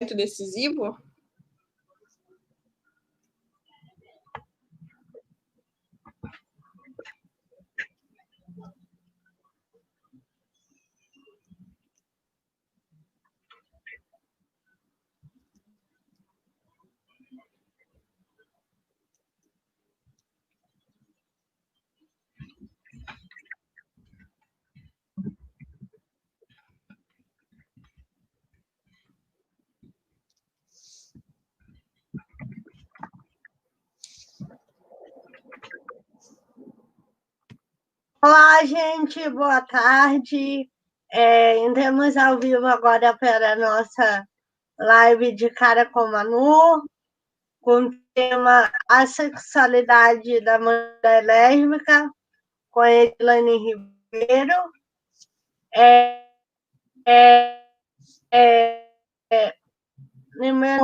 muito decisivo? Olá, gente, boa tarde. Entramos ao vivo agora para a nossa live de Cara com Manu, com o tema A Sexualidade da Mulher Lésbica, com a Edilane Ribeiro.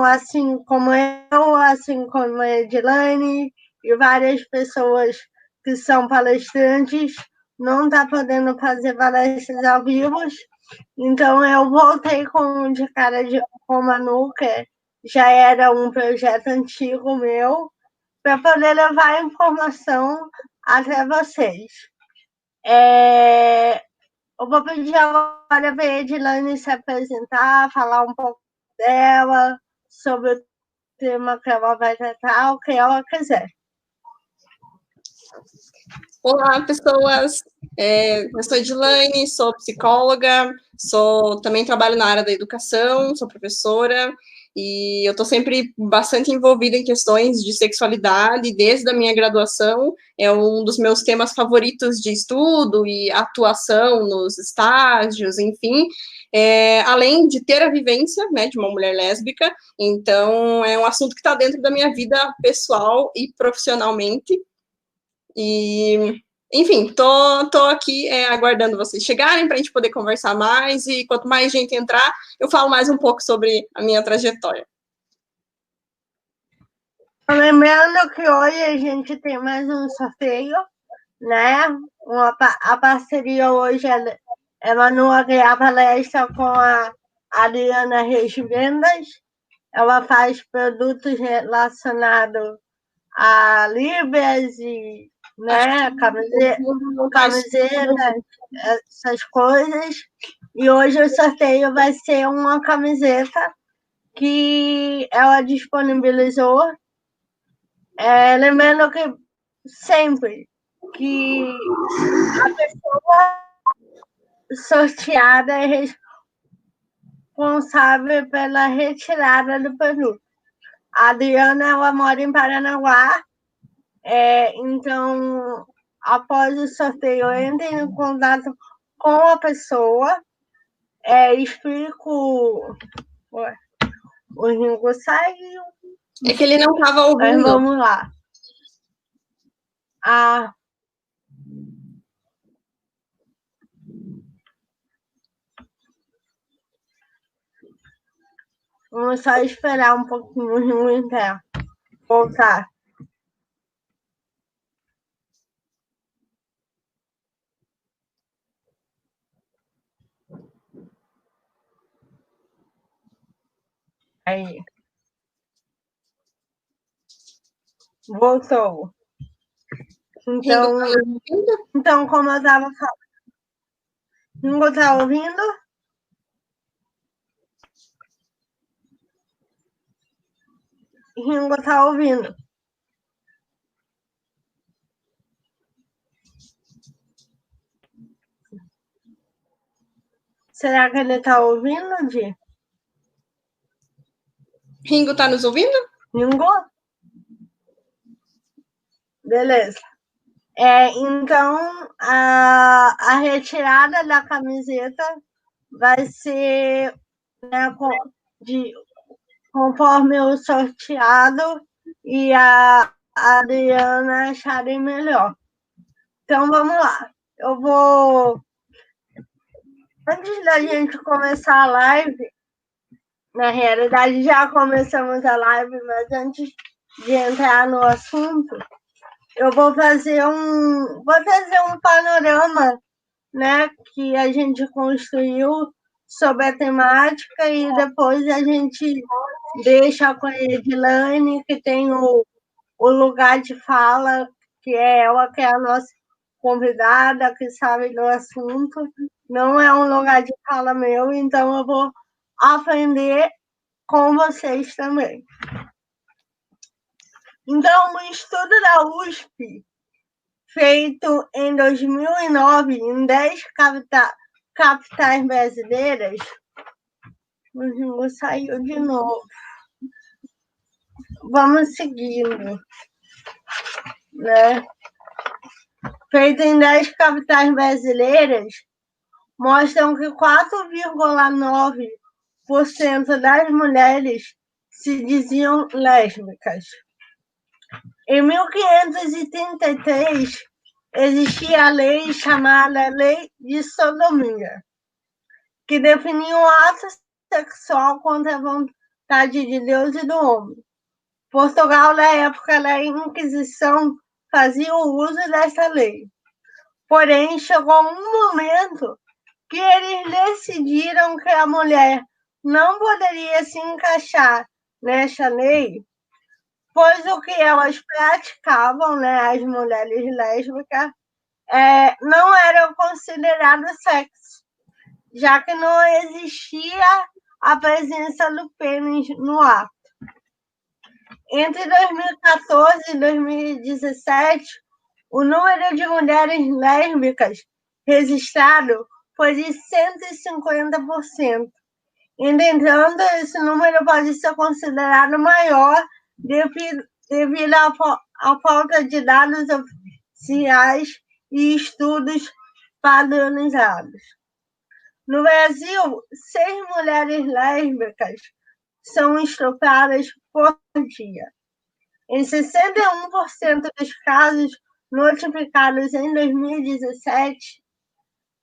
Assim como eu, assim como a Edilane e várias pessoas que são palestrantes, não está podendo fazer palestras ao vivo, então eu voltei com De Cara com Manu, que já era um projeto antigo meu, para poder levar a informação até vocês. Eu vou pedir agora para a Edilane se apresentar, falar um pouco dela, sobre o tema que ela vai tratar, o que ela quiser. Olá, pessoas. Eu sou Edilane, sou psicóloga, também trabalho na área da educação, sou professora, e eu estou sempre bastante envolvida em questões de sexualidade, desde a minha graduação, é um dos meus temas favoritos de estudo e atuação nos estágios, enfim, além de ter a vivência, né, de uma mulher lésbica, então é um assunto que está dentro da minha vida pessoal e profissionalmente. E, enfim, tô aqui aguardando vocês chegarem para a gente poder conversar mais, e quanto mais gente entrar, eu falo mais um pouco sobre a minha trajetória. Lembrando que hoje a gente tem mais um sorteio, né? A parceria hoje é Manu Aguiar Palestra com a Adriana Reis Vendas. Ela faz produtos relacionados a libras e, né, camiseta, essas coisas. E hoje o sorteio vai ser uma camiseta que ela disponibilizou. Lembrando que sempre que a pessoa sorteada é responsável pela retirada do produto. A Adriana, ela mora em Paranaguá, então, após o sorteio, eu entrei em contato com a pessoa, explico... O Ringo saiu. É que ele não estava ouvindo. Mas vamos lá. Vamos só esperar um pouquinho o Ringo interno voltar. Aí. Voltou. Então, como eu estava falando. Ringo está ouvindo? Ringo está ouvindo. Será que ele está ouvindo, Di? Ringo está nos ouvindo? Ringo? Beleza. Então, a retirada da camiseta vai ser, né, conforme o sorteado e a Adriana acharem melhor. Então, vamos lá. Eu vou... Antes da gente começar a live, na realidade já começamos a live, mas antes de entrar no assunto, eu vou fazer um panorama, né, que a gente construiu sobre a temática e depois a gente deixa com a Edilane, que tem o lugar de fala, que é ela que é a nossa convidada, que sabe do assunto. Não é um lugar de fala meu, então eu vou aprender com vocês também. Então, o estudo da USP, feito em 2009 em 10 capitais brasileiras, o Ringo saiu de novo. Vamos seguindo, né? Feito em 10 capitais brasileiras, mostram que 4,9% das mulheres se diziam lésbicas. Em 1533, existia a lei chamada Lei de Sodomia, que definia o ato sexual contra a vontade de Deus e do homem. Portugal, na época da Inquisição, fazia o uso dessa lei. Porém, chegou um momento que eles decidiram que a mulher não poderia se encaixar nessa lei, pois o que elas praticavam, né, as mulheres lésbicas, não era considerado sexo, já que não existia a presença do pênis no ato. Entre 2014 e 2017, o número de mulheres lésbicas registrado foi de 150%. Entretanto, esse número pode ser considerado maior devido à falta de dados oficiais e estudos padronizados. No Brasil, 6 mulheres lésbicas são estupradas por dia. Em 61% dos casos notificados em 2017,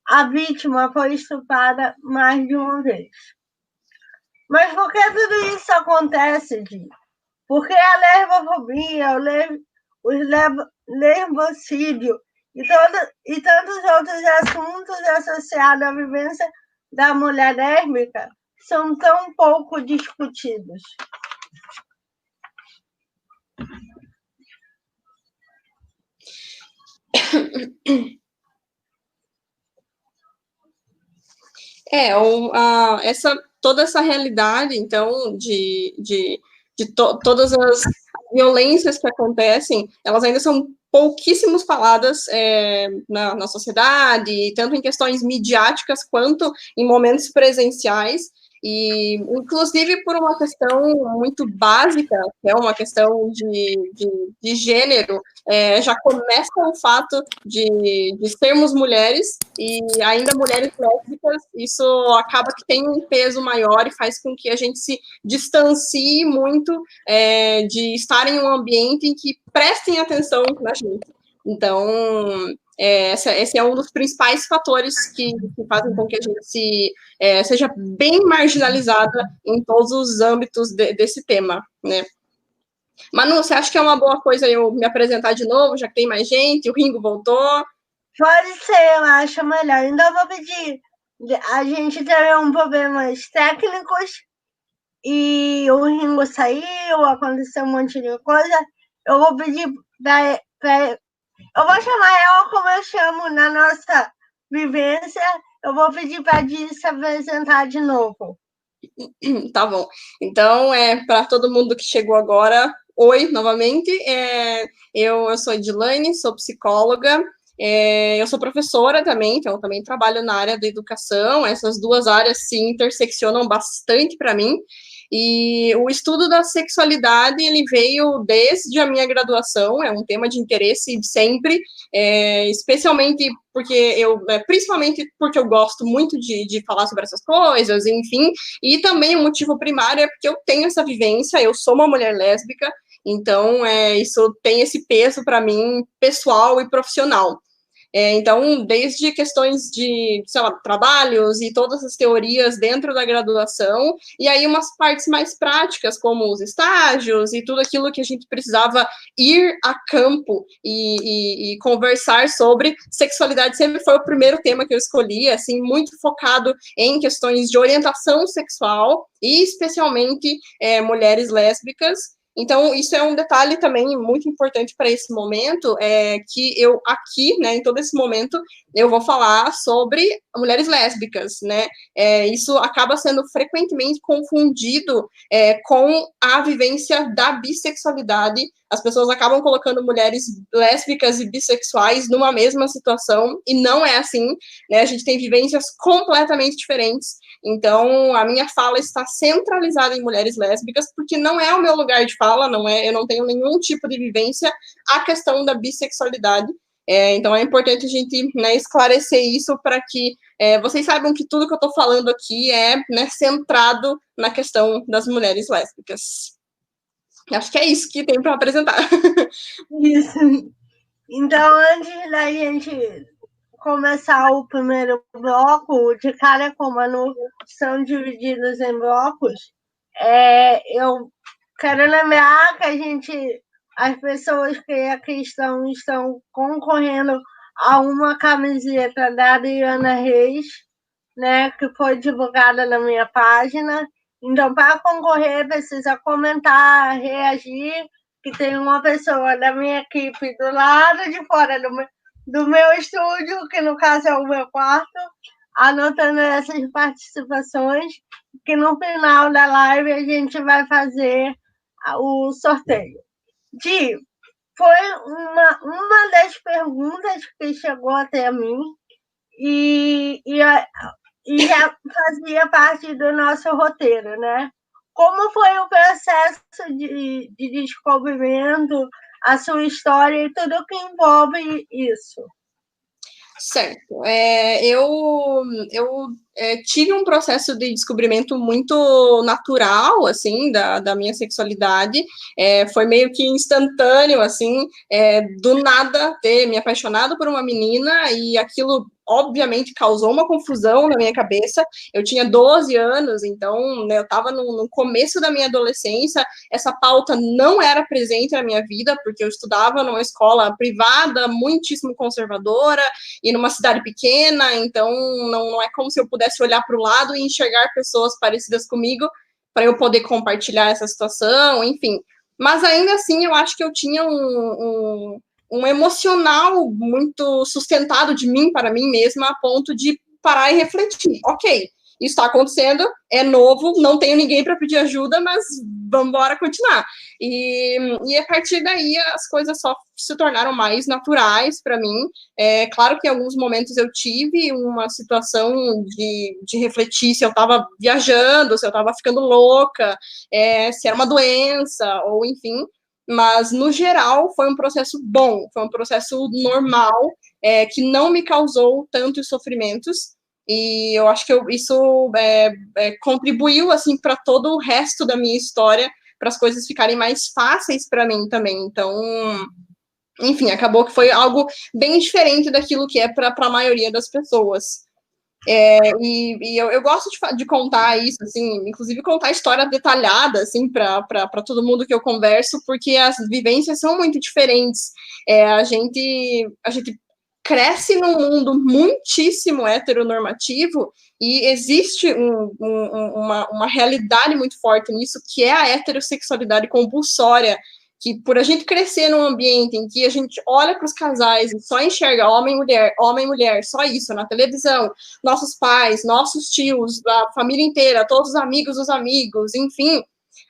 a vítima foi estuprada mais de uma vez. Mas por que tudo isso acontece, Di? Porque a lesbofobia, o lesbocídio e tantos outros assuntos associados à vivência da mulher lésbica são tão pouco discutidos. Toda essa realidade, então, todas as violências que acontecem, elas ainda são pouquíssimos faladas na sociedade, tanto em questões midiáticas quanto em momentos presenciais, e inclusive por uma questão muito básica, que é uma questão de gênero, já começa o fato de sermos mulheres, e ainda mulheres lésbicas, isso acaba que tem um peso maior e faz com que a gente se distancie muito de estar em um ambiente em que prestem atenção na gente. Então, esse é um dos principais fatores que fazem com que a gente seja bem marginalizada em todos os âmbitos desse tema, né? Manu, você acha que é uma boa coisa eu me apresentar de novo, já que tem mais gente, o Ringo voltou? Pode ser, eu acho melhor. Então, eu vou pedir, a gente teve problemas técnicos e o Ringo saiu, aconteceu um monte de coisa. Eu vou pedir eu vou chamar ela como eu chamo na nossa vivência. Eu vou pedir para a Di se apresentar de novo. Tá bom. Então, para todo mundo que chegou agora, oi, novamente. Eu sou Edilane, sou psicóloga. Eu sou professora também, então também trabalho na área da educação. Essas duas áreas se interseccionam bastante para mim. E o estudo da sexualidade, ele veio desde a minha graduação, é um tema de interesse sempre, especialmente principalmente porque eu gosto muito de falar sobre essas coisas, enfim, e também o motivo primário é porque eu tenho essa vivência, eu sou uma mulher lésbica, então isso tem esse peso para mim, pessoal e profissional. Então, desde questões de, sei lá, trabalhos e todas as teorias dentro da graduação, e aí umas partes mais práticas, como os estágios e tudo aquilo que a gente precisava ir a campo e conversar sobre. Sexualidade sempre foi o primeiro tema que eu escolhi, assim, muito focado em questões de orientação sexual, e especialmente mulheres lésbicas. Então, isso é um detalhe também muito importante para esse momento, que eu aqui, né, em todo esse momento, eu vou falar sobre mulheres lésbicas, né? Isso acaba sendo frequentemente confundido com a vivência da bissexualidade. As pessoas acabam colocando mulheres lésbicas e bissexuais numa mesma situação, e não é assim, né? A gente tem vivências completamente diferentes. Então, a minha fala está centralizada em mulheres lésbicas, porque não é o meu lugar de fala, eu não tenho nenhum tipo de vivência a questão da bissexualidade. Então, é importante a gente, né, esclarecer isso para que vocês saibam que tudo que eu estou falando aqui é, né, centrado na questão das mulheres lésbicas. Acho que é isso que tem para apresentar. Isso. Então, antes da gente começar o primeiro bloco, de cara como são divididos em blocos, eu quero lembrar que as pessoas que aqui estão concorrendo a uma camiseta da Adriana Reis, né, que foi divulgada na minha página. Então, para concorrer, precisa comentar, reagir, que tem uma pessoa da minha equipe do lado de fora do meu estúdio, que no caso é o meu quarto, anotando essas participações, que no final da live a gente vai fazer o sorteio. Di, foi uma das perguntas que chegou até mim e já fazia parte do nosso roteiro, né? Como foi o processo de descobrimento, a sua história e tudo que envolve isso? Certo. Eu tive um processo de descobrimento muito natural, assim, da minha sexualidade. Foi meio que instantâneo, assim, do nada ter me apaixonado por uma menina, e aquilo obviamente causou uma confusão na minha cabeça. Eu tinha 12 anos, então, né, eu estava no começo da minha adolescência. Essa pauta não era presente na minha vida, porque eu estudava numa escola privada, muitíssimo conservadora, e numa cidade pequena, então não é como se eu pudesse olhar para o lado e enxergar pessoas parecidas comigo para eu poder compartilhar essa situação, enfim. Mas ainda assim, eu acho que eu tinha um emocional muito sustentado de mim para mim mesma, a ponto de parar e refletir. Ok, isso está acontecendo, é novo, não tenho ninguém para pedir ajuda, mas vamos embora continuar. E a partir daí as coisas só se tornaram mais naturais para mim. Claro que em alguns momentos eu tive uma situação de refletir se eu estava viajando, se eu estava ficando louca, se era uma doença, ou enfim. Mas, no geral, foi um processo bom, foi um processo normal, que não me causou tantos sofrimentos, e eu acho que isso contribuiu, assim, para todo o resto da minha história, para as coisas ficarem mais fáceis para mim também. Então, enfim, acabou que foi algo bem diferente daquilo que é para a maioria das pessoas. E eu gosto de contar isso, assim, inclusive contar a história detalhada, assim, para todo mundo que eu converso, porque as vivências são muito diferentes. A gente cresce num mundo muitíssimo heteronormativo, e existe uma realidade muito forte nisso, que é a heterossexualidade compulsória, que por a gente crescer num ambiente em que a gente olha para os casais e só enxerga homem e mulher, só isso, na televisão, nossos pais, nossos tios, a família inteira, todos os amigos dos amigos, enfim,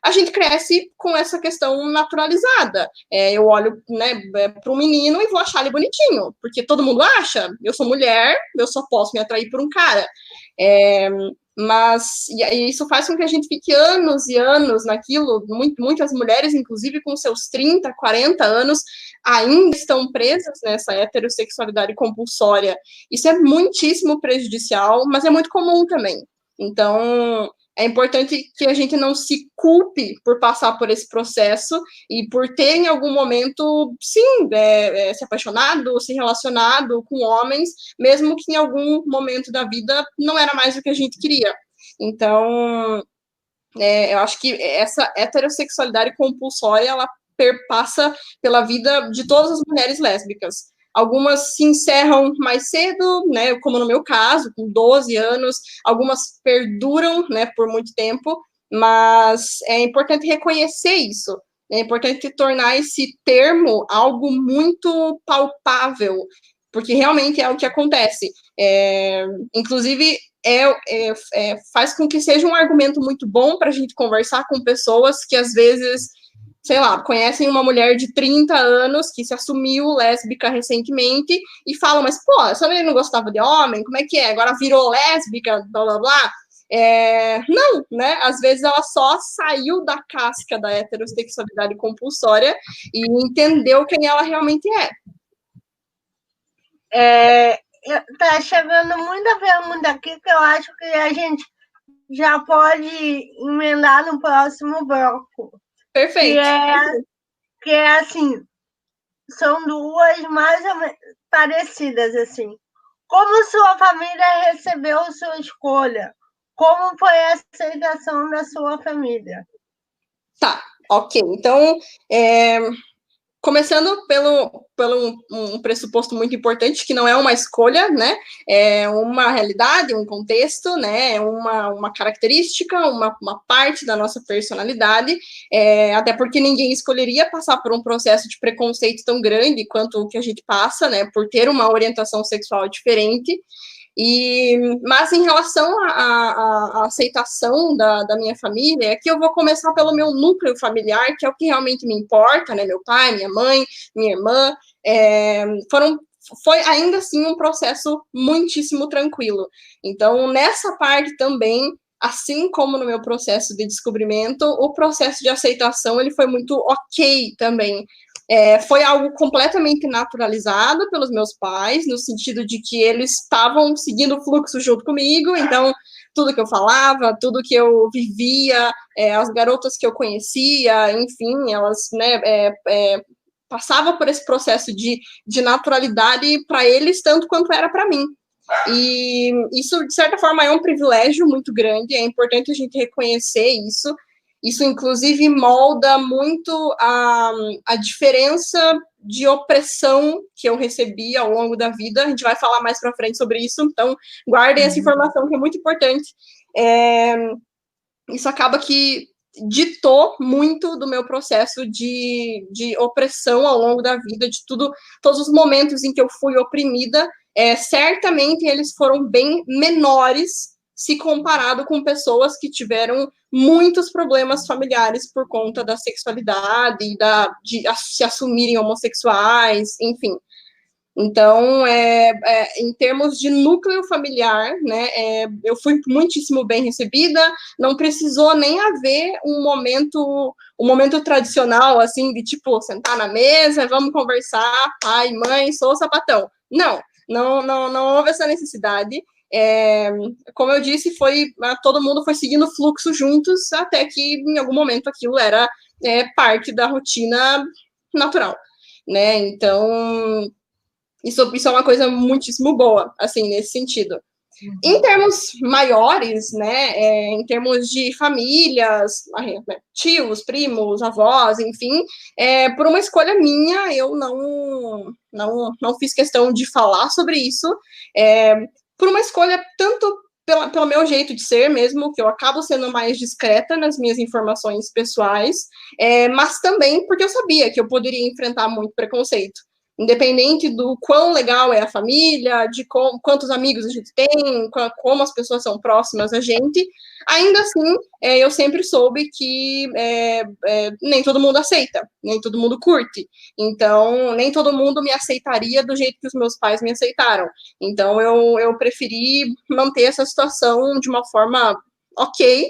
a gente cresce com essa questão naturalizada. Eu olho, né, para um menino e vou achar ele bonitinho, porque todo mundo acha, eu sou mulher, eu só posso me atrair por um cara. Mas e isso faz com que a gente fique anos e anos naquilo. Muitas mulheres, inclusive com seus 30, 40 anos, ainda estão presas nessa heterossexualidade compulsória. Isso é muitíssimo prejudicial, mas é muito comum também. Então, é importante que a gente não se culpe por passar por esse processo e por ter, em algum momento, sim, se apaixonado, se relacionado com homens, mesmo que em algum momento da vida não era mais o que a gente queria. Então, eu acho que essa heterossexualidade compulsória, ela perpassa pela vida de todas as mulheres lésbicas. Algumas se encerram mais cedo, né, como no meu caso, com 12 anos, algumas perduram, né, por muito tempo, mas é importante reconhecer isso, é importante tornar esse termo algo muito palpável, porque realmente é o que acontece. Inclusive, faz com que seja um argumento muito bom para a gente conversar com pessoas que, às vezes, sei lá, conhecem uma mulher de 30 anos que se assumiu lésbica recentemente e falam, mas, pô, essa mulher não gostava de homem, como é que é? Agora virou lésbica, blá, blá, blá. Não, né? Às vezes ela só saiu da casca da heterossexualidade compulsória e entendeu quem ela realmente é. Tá chegando muita pergunta aqui que eu acho que a gente já pode emendar no próximo bloco. Perfeito. Que é assim, são duas mais ou menos parecidas, assim. Como sua família recebeu sua escolha? Como foi a aceitação da sua família? Tá, ok. Então, começando pelo um pressuposto muito importante, que não é uma escolha, né? É uma realidade, um contexto, né? Uma característica, uma parte da nossa personalidade, até porque ninguém escolheria passar por um processo de preconceito tão grande quanto o que a gente passa, né? Por ter uma orientação sexual diferente. Mas em relação à aceitação da minha família, aqui eu vou começar pelo meu núcleo familiar, que é o que realmente me importa, né? Meu pai, minha mãe, minha irmã, foi ainda assim um processo muitíssimo tranquilo. Então, nessa parte também, assim como no meu processo de descobrimento, o processo de aceitação ele foi muito ok também. Foi algo completamente naturalizado pelos meus pais, no sentido de que eles estavam seguindo o fluxo junto comigo, então tudo que eu falava, tudo que eu vivia, as garotas que eu conhecia, enfim, elas, né, passavam por esse processo de naturalidade para eles, tanto quanto era para mim. E isso, de certa forma, é um privilégio muito grande, é importante a gente reconhecer isso. Isso, inclusive, molda muito a diferença de opressão que eu recebi ao longo da vida. A gente vai falar mais para frente sobre isso, então guardem essa informação que é muito importante. Isso acaba que ditou muito do meu processo de opressão ao longo da vida, de todos os momentos em que eu fui oprimida, certamente eles foram bem menores se comparado com pessoas que tiveram muitos problemas familiares por conta da sexualidade e de se assumirem homossexuais, enfim. Então, em termos de núcleo familiar, né, eu fui muitíssimo bem recebida, não precisou nem haver um momento tradicional, assim, de tipo, sentar na mesa, vamos conversar, pai, mãe, sou o sapatão. Não houve essa necessidade. Como eu disse, todo mundo foi seguindo o fluxo juntos, até que em algum momento aquilo era parte da rotina natural, né? Então, isso é uma coisa muitíssimo boa, assim, nesse sentido. Em termos maiores, né, em termos de famílias, tios, primos, avós, enfim, por uma escolha minha, eu não fiz questão de falar sobre isso, por uma escolha tanto pelo meu jeito de ser mesmo, que eu acabo sendo mais discreta nas minhas informações pessoais, mas também porque eu sabia que eu poderia enfrentar muito preconceito. Independente do quão legal é a família, de quantos amigos a gente tem, como as pessoas são próximas a gente, ainda assim, eu sempre soube que nem todo mundo aceita, nem todo mundo curte. Então, nem todo mundo me aceitaria do jeito que os meus pais me aceitaram. Então, eu preferi manter essa situação de uma forma ok.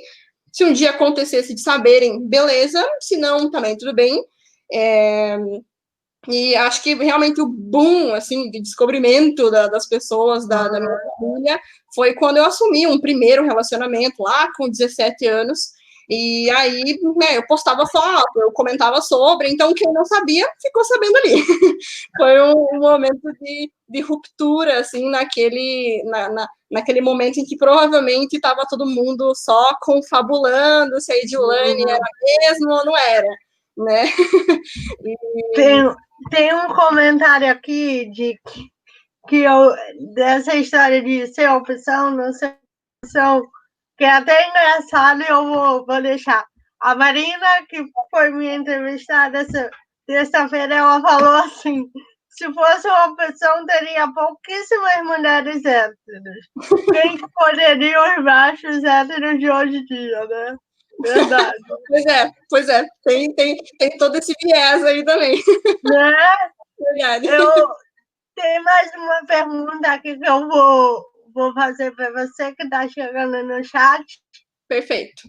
Se um dia acontecesse de saberem, beleza, se não, também tudo bem. E acho que realmente o boom, assim, de descobrimento das pessoas da minha família foi quando eu assumi um primeiro relacionamento lá com 17 anos. E aí, né, eu postava foto, eu comentava sobre, então quem não sabia ficou sabendo ali. Foi um momento de ruptura, assim, naquele momento em que provavelmente estava todo mundo só confabulando se a Edilane era mesmo ou não era, né? Tem um comentário aqui dessa história de ser opção, não ser opção, que é até engraçado, e eu vou deixar. A Marina, que foi minha entrevistada essa terça-feira, ela falou assim: se fosse uma opção, teria pouquíssimas mulheres héteros. Quem escolheria os machos héteros de hoje em dia, né? Verdade. Pois é, tem todo esse viés aí também. Né? Verdade. Tem mais uma pergunta aqui que eu vou fazer para você, que está chegando no chat. Perfeito.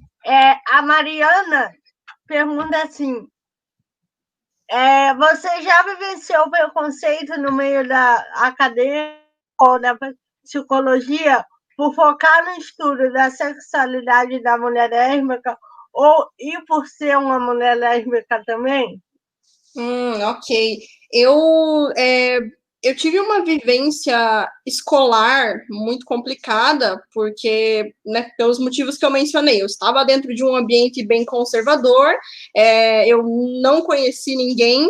A Mariana pergunta assim: você já vivenciou preconceito no meio da academia ou da psicologia por focar no estudo da sexualidade da mulher lésbica e por ser uma mulher lésbica também? Ok. Eu tive uma vivência escolar muito complicada, porque, né, pelos motivos que eu mencionei, eu estava dentro de um ambiente bem conservador, eu não conheci ninguém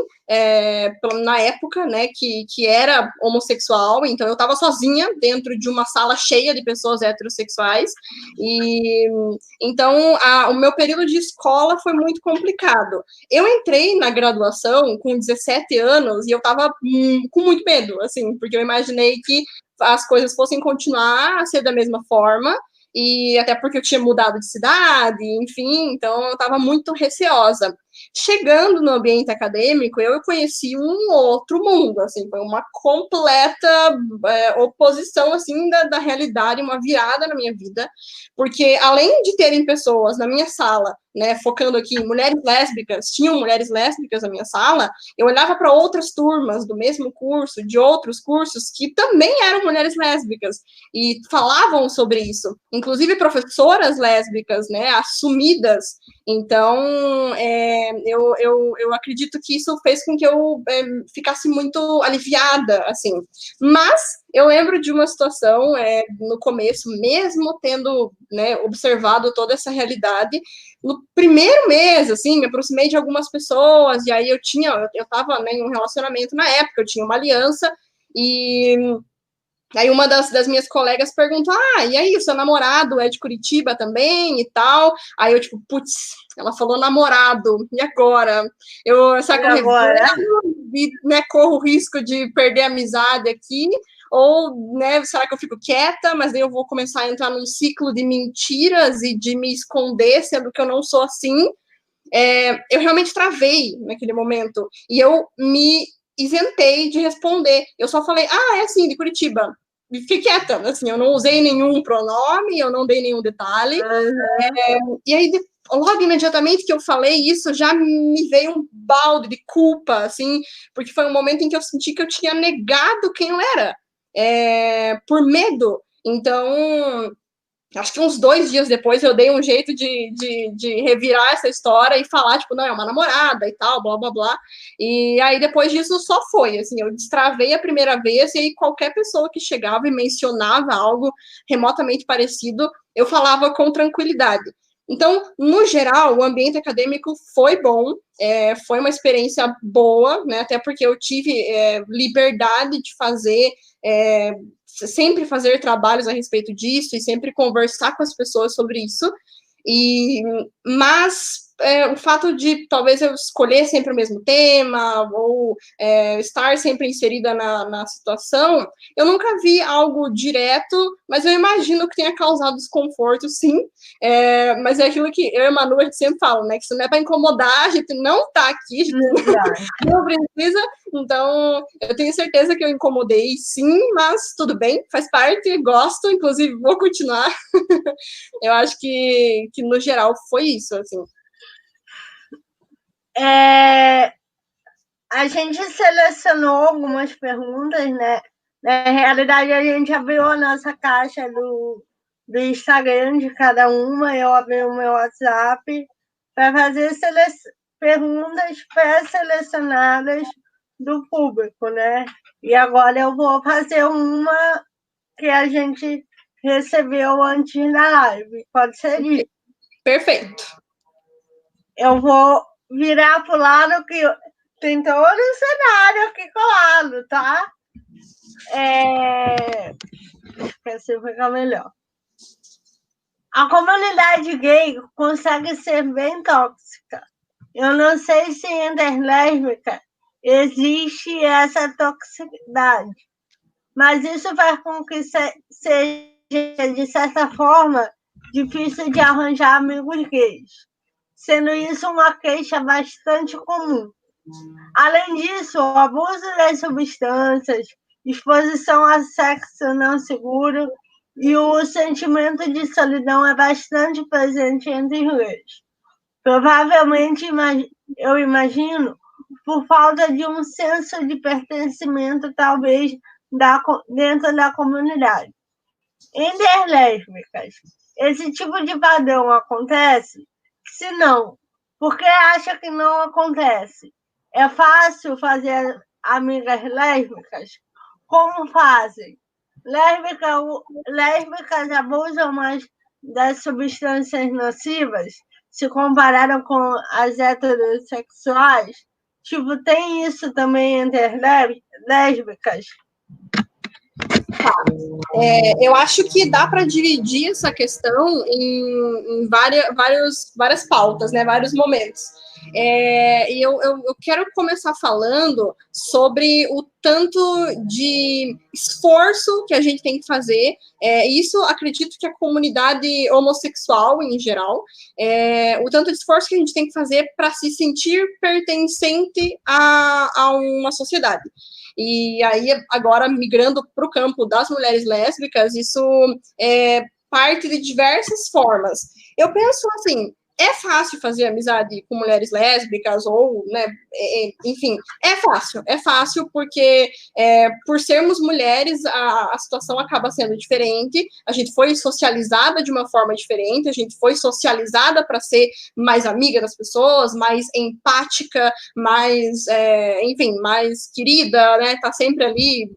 na época, né, que era homossexual, então eu estava sozinha dentro de uma sala cheia de pessoas heterossexuais, e então o meu período de escola foi muito complicado. Eu entrei na graduação com 17 anos e eu tava com muito medo, assim, porque eu imaginei que as coisas fossem continuar a ser da mesma forma, e até porque eu tinha mudado de cidade, enfim, então eu estava muito receosa. Chegando no ambiente acadêmico, eu conheci um outro mundo, assim, foi uma completa oposição, assim, da realidade, uma virada na minha vida, porque além de terem pessoas na minha sala, né, focando aqui em mulheres lésbicas, tinham mulheres lésbicas na minha sala, eu olhava para outras turmas do mesmo curso, de outros cursos, que também eram mulheres lésbicas, e falavam sobre isso, inclusive professoras lésbicas, né, assumidas. Então, eu acredito que isso fez com que eu ficasse muito aliviada, assim. Mas eu lembro de uma situação no começo, mesmo tendo, né, observado toda essa realidade, no primeiro mês, assim, me aproximei de algumas pessoas, e aí eu estava, né, em um relacionamento na época, eu tinha uma aliança, e aí uma das minhas colegas perguntou, e aí, o seu namorado é de Curitiba também e tal? Aí eu, tipo, putz, ela falou namorado, e agora? Será que eu revelo e, né, corro o risco de perder a amizade aqui? Ou, né, será que eu fico quieta, mas daí eu vou começar a entrar num ciclo de mentiras e de me esconder, sendo que eu não sou assim? Eu realmente travei naquele momento, e eu me isentei de responder. Eu só falei, é assim, de Curitiba. E fiquei quieta, assim, eu não usei nenhum pronome, eu não dei nenhum detalhe. E aí, logo imediatamente que eu falei isso, já me veio um balde de culpa, assim, porque foi um momento em que eu senti que eu tinha negado quem eu era, por medo. Então, acho que uns 2 dias depois eu dei um jeito de revirar essa história e falar, tipo, não, é uma namorada e tal, blá, blá, blá. E aí, depois disso, só foi, assim, eu destravei a primeira vez e aí qualquer pessoa que chegava e mencionava algo remotamente parecido, eu falava com tranquilidade. Então, no geral, o ambiente acadêmico foi bom, foi uma experiência boa, né, até porque eu tive liberdade de fazer sempre fazer trabalhos a respeito disso e sempre conversar com as pessoas sobre isso. Mas o fato de talvez eu escolher sempre o mesmo tema ou estar sempre inserida na situação, eu nunca vi algo direto, mas eu imagino que tenha causado desconforto, sim. Mas é aquilo que eu e a Manu, a gente sempre fala, né? Que se não é para incomodar, a gente não tá aqui, a gente não precisa. Então, eu tenho certeza que eu incomodei, sim, mas tudo bem, faz parte, gosto, inclusive vou continuar. Eu acho que no geral foi isso, assim. A gente selecionou algumas perguntas, né? Na realidade, a gente abriu a nossa caixa do Instagram de cada uma, eu abri o meu WhatsApp para fazer perguntas pré-selecionadas do público, né? E agora eu vou fazer uma que a gente recebeu antes da live. Pode ser isso? Perfeito. Eu vou virar para o lado que tem todo o cenário aqui colado, tá? Assim fica melhor. A comunidade gay consegue ser bem tóxica. Eu não sei se entre lésbicas existe essa toxicidade, mas isso faz com que seja, de certa forma, difícil de arranjar amigos gays, sendo isso uma queixa bastante comum. Além disso, o abuso das substâncias, exposição a sexo não seguro e o sentimento de solidão é bastante presente entre os gays. Provavelmente, eu imagino, por falta de um senso de pertencimento, talvez, dentro da comunidade. Entre as lésbicas, esse tipo de padrão acontece? Se não, por que acha que não acontece? É fácil fazer amigas lésbicas? Como fazem? Lésbicas abusam mais das substâncias nocivas se compararam com as heterossexuais? Tipo, tem isso também entre as lésbicas? Eu acho que dá para dividir essa questão em várias pautas, né, vários momentos. E eu quero começar falando sobre o tanto de esforço que a gente tem que fazer. Isso acredito que a comunidade homossexual, em geral, o tanto de esforço que a gente tem que fazer para se sentir pertencente a uma sociedade. E aí, agora, migrando para o campo das mulheres lésbicas, isso parte de diversas formas. Eu penso assim, é fácil fazer amizade com mulheres lésbicas ou, né, enfim, é fácil porque por sermos mulheres a situação acaba sendo diferente, a gente foi socializada de uma forma diferente, a gente foi socializada para ser mais amiga das pessoas, mais empática, mais, enfim, mais querida, né, tá sempre ali,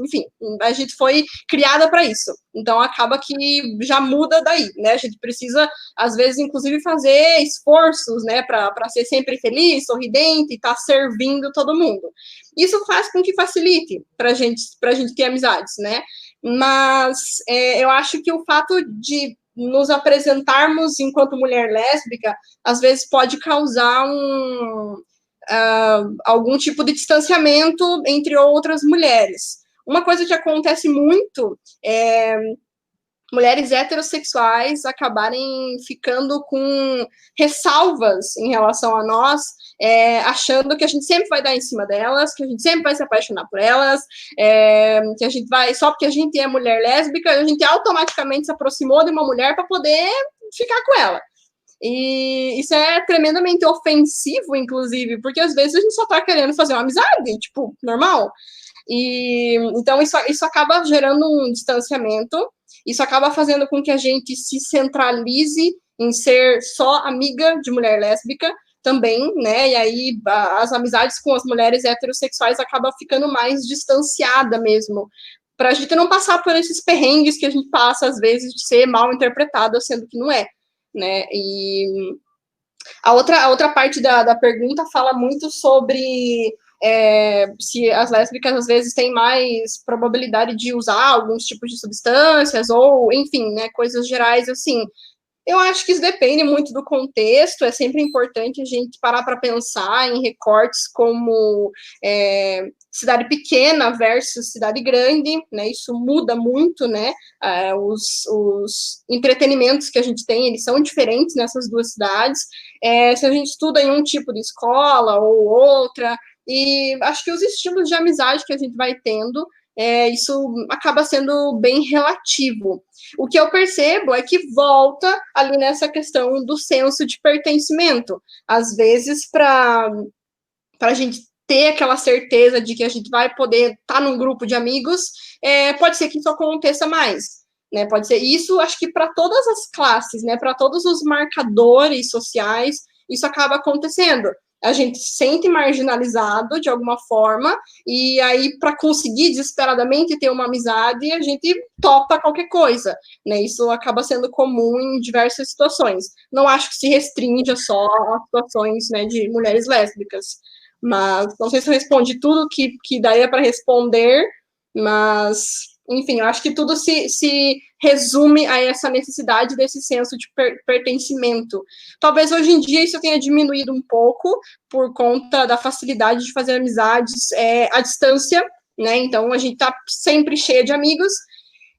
enfim, a gente foi criada para isso, então acaba que já muda daí, né, a gente precisa, às vezes, inclusive, fazer esforços, né, para ser sempre feliz, sorridente, e estar servindo todo mundo. Isso faz com que facilite para gente ter amizades, né? Mas eu acho que o fato de nos apresentarmos enquanto mulher lésbica, às vezes pode causar algum tipo de distanciamento entre outras mulheres. Uma coisa que acontece muito mulheres heterossexuais acabarem ficando com ressalvas em relação a nós, achando que a gente sempre vai dar em cima delas, que a gente sempre vai se apaixonar por elas, que a gente vai, só porque a gente é mulher lésbica, a gente automaticamente se aproximou de uma mulher para poder ficar com ela. E isso é tremendamente ofensivo, inclusive, porque às vezes a gente só tá querendo fazer uma amizade, tipo, normal. E então isso acaba gerando um distanciamento, isso acaba fazendo com que a gente se centralize em ser só amiga de mulher lésbica também, né? E aí as amizades com as mulheres heterossexuais acabam ficando mais distanciada mesmo, para a gente não passar por esses perrengues que a gente passa às vezes de ser mal interpretada, sendo que não é, né? E a outra parte da pergunta fala muito sobre se as lésbicas às vezes têm mais probabilidade de usar alguns tipos de substâncias, ou, enfim, né, coisas gerais assim. Eu acho que isso depende muito do contexto, é sempre importante a gente parar para pensar em recortes como cidade pequena versus cidade grande, né, isso muda muito, né, os entretenimentos que a gente tem, eles são diferentes nessas duas cidades, se a gente estuda em um tipo de escola ou outra, e acho que os estilos de amizade que a gente vai tendo, isso acaba sendo bem relativo. O que eu percebo é que volta ali nessa questão do senso de pertencimento. Às vezes, para a gente ter aquela certeza de que a gente vai poder estar num grupo de amigos, pode ser que isso aconteça mais, né? Pode ser isso, acho que para todas as classes, né? Para todos os marcadores sociais, isso acaba acontecendo. A gente se sente marginalizado de alguma forma, e aí, para conseguir desesperadamente ter uma amizade, a gente topa qualquer coisa, né? Isso acaba sendo comum em diversas situações. Não acho que se restringe só a situações, né, de mulheres lésbicas. Mas não sei se eu respondi tudo que daria para responder, mas, enfim, eu acho que tudo se resume a essa necessidade desse senso de pertencimento. Talvez hoje em dia isso tenha diminuído um pouco por conta da facilidade de fazer amizades à distância, né? Então a gente está sempre cheia de amigos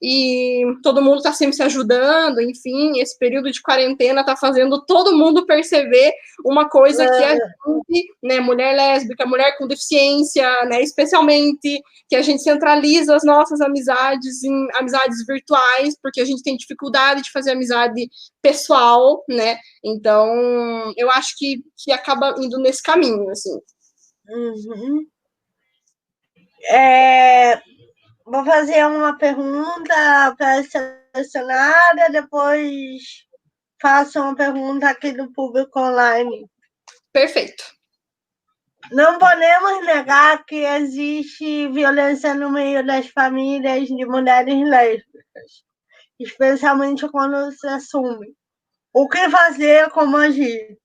e todo mundo está sempre se ajudando, enfim, esse período de quarentena está fazendo todo mundo perceber uma coisa que a gente, né, mulher lésbica, mulher com deficiência, né, especialmente, que a gente centraliza as nossas amizades em amizades virtuais, porque a gente tem dificuldade de fazer amizade pessoal, né, então eu acho que acaba indo nesse caminho, assim. Uhum. Vou fazer uma pergunta pré-selecionada, depois faço uma pergunta aqui do público online. Perfeito. Não podemos negar que existe violência no meio das famílias de mulheres lésbicas, especialmente quando se assume. O que fazer, como agir?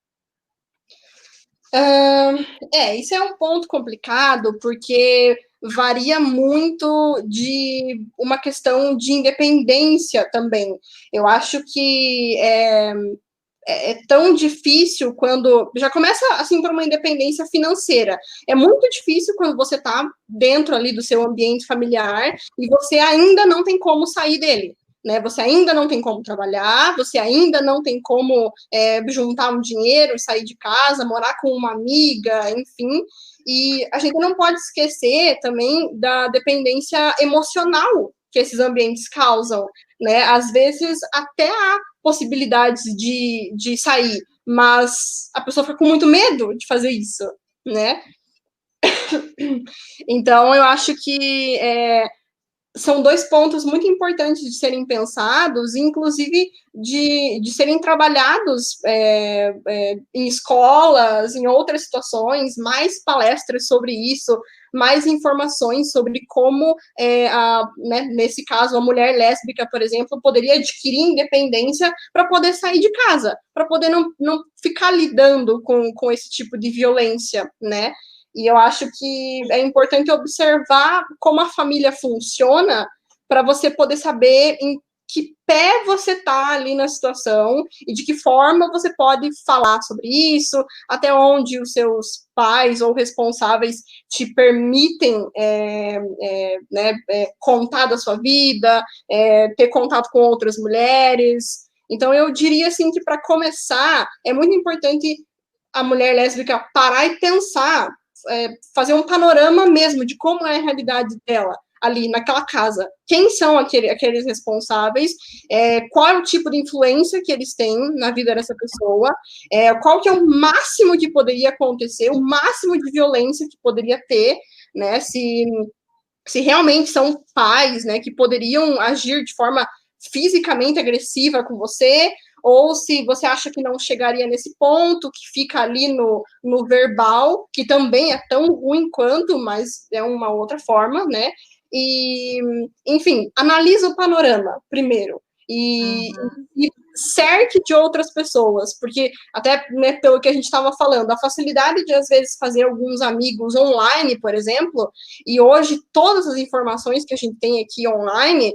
Isso é um ponto complicado, porque varia muito de uma questão de independência também. Eu acho que é tão difícil quando já começa assim por uma independência financeira. É muito difícil quando você está dentro ali do seu ambiente familiar e você ainda não tem como sair dele. Né, você ainda não tem como trabalhar, você ainda não tem como juntar um dinheiro, sair de casa, morar com uma amiga, enfim. E a gente não pode esquecer também da dependência emocional que esses ambientes causam, né? Às vezes até há possibilidades de sair, mas a pessoa fica com muito medo de fazer isso, né? Então, eu acho que são dois pontos muito importantes de serem pensados, inclusive de serem trabalhados em escolas, em outras situações, mais palestras sobre isso, mais informações sobre como, né, nesse caso, a mulher lésbica, por exemplo, poderia adquirir independência para poder sair de casa, para poder não ficar lidando com esse tipo de violência, né? E eu acho que é importante observar como a família funciona para você poder saber em que pé você está ali na situação e de que forma você pode falar sobre isso, até onde os seus pais ou responsáveis te permitem né, contar da sua vida, ter contato com outras mulheres. Então, eu diria assim que, para começar, é muito importante a mulher lésbica parar e pensar, fazer um panorama mesmo de como é a realidade dela ali naquela casa. Quem são aqueles responsáveis? Qual é o tipo de influência que eles têm na vida dessa pessoa? Qual que é o máximo que poderia acontecer? O máximo de violência que poderia ter, né? Se realmente são pais, né, que poderiam agir de forma fisicamente agressiva com você, ou se você acha que não chegaria nesse ponto, que fica ali no verbal, que também é tão ruim quanto, mas é uma outra forma, né? E, enfim, analisa o panorama primeiro. E cerque de outras pessoas, porque até, né, pelo que a gente estava falando, a facilidade de, às vezes, fazer alguns amigos online, por exemplo, e hoje todas as informações que a gente tem aqui online,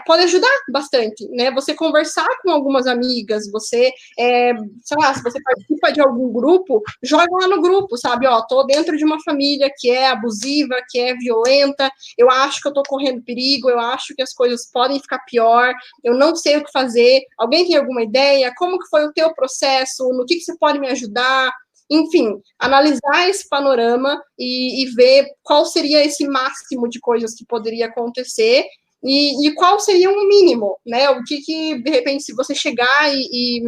pode ajudar bastante, né? Você conversar com algumas amigas, você, sei lá, se você participa de algum grupo, joga lá no grupo, sabe? Ó, tô dentro de uma família que é abusiva, que é violenta, eu acho que eu tô correndo perigo, eu acho que as coisas podem ficar pior, eu não sei o que fazer, alguém tem alguma ideia? Como que foi o teu processo? No que você pode me ajudar? Enfim, analisar esse panorama e ver qual seria esse máximo de coisas que poderia acontecer e qual seria um mínimo, né? O que, de repente, se você chegar e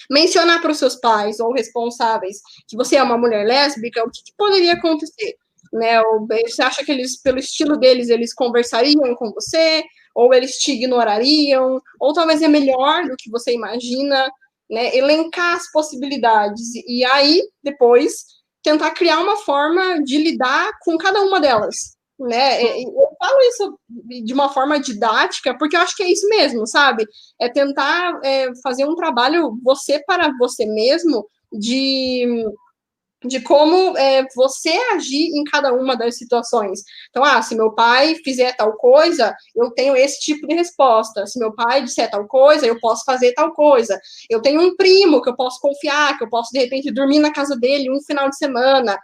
mencionar para os seus pais ou responsáveis que você é uma mulher lésbica, o que poderia acontecer? Né? Ou você acha que eles, pelo estilo deles, eles conversariam com você, ou eles te ignorariam, ou talvez é melhor do que você imagina, né? Elencar as possibilidades, e aí, depois, tentar criar uma forma de lidar com cada uma delas, né? Eu falo isso de uma forma didática, porque eu acho que é isso mesmo, sabe? É tentar fazer um trabalho você para você mesmo, de como você agir em cada uma das situações. Então, se meu pai fizer tal coisa, eu tenho esse tipo de resposta. Se meu pai disser tal coisa, eu posso fazer tal coisa. Eu tenho um primo que eu posso confiar, que eu posso, de repente, dormir na casa dele um final de semana,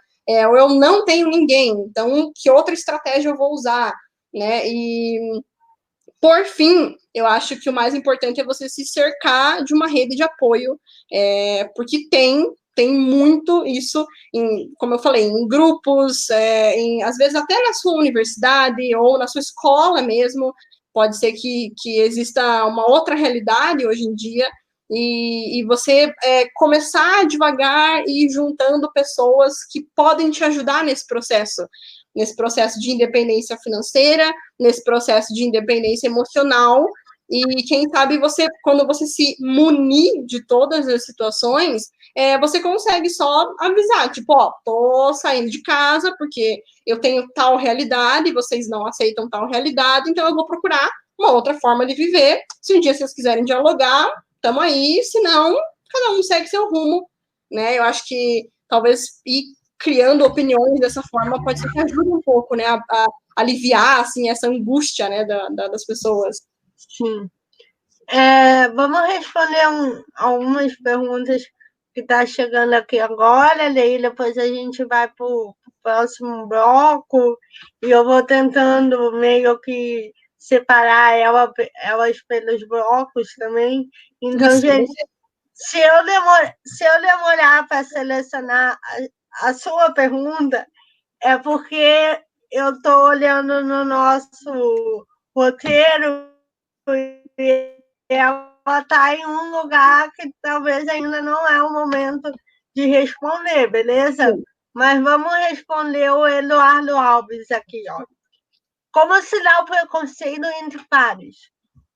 ou eu não tenho ninguém. Então, que outra estratégia eu vou usar, né? E, por fim, eu acho que o mais importante é você se cercar de uma rede de apoio, porque tem muito isso, como eu falei, em grupos, às vezes até na sua universidade ou na sua escola mesmo, pode ser que exista uma outra realidade hoje em dia, e você começar devagar e ir juntando pessoas que podem te ajudar nesse processo de independência financeira, nesse processo de independência emocional, e quem sabe quando você se munir de todas as situações, você consegue só avisar, tipo, tô saindo de casa porque eu tenho tal realidade, vocês não aceitam tal realidade, então eu vou procurar uma outra forma de viver. Se um dia vocês quiserem dialogar, tamo aí, se não, cada um segue seu rumo, né? Eu acho que talvez ir criando opiniões dessa forma pode ser que ajude um pouco, né, a aliviar, assim, essa angústia, né, das pessoas. Sim. Vamos responder algumas perguntas que está chegando aqui agora, daí depois a gente vai para o próximo bloco, e eu vou tentando meio que separar elas pelos blocos também. Então, gente, se eu demorar para selecionar a sua pergunta, é porque eu estou olhando no nosso roteiro e ela está em um lugar que talvez ainda não é o momento de responder, beleza? Sim. Mas vamos responder o Eduardo Alves aqui, ó. Como se dá o preconceito entre pares?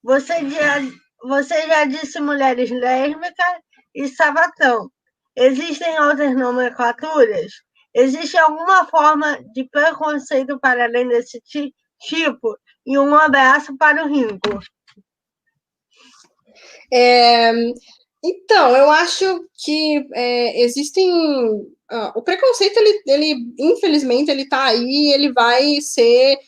Você já disse mulheres lésbicas e sapatão. Existem outras nomenclaturas? Existe alguma forma de preconceito para além desse tipo? E um abraço para o Ringo. Então, eu acho que existem... o preconceito, ele infelizmente, ele está aí, ele vai ser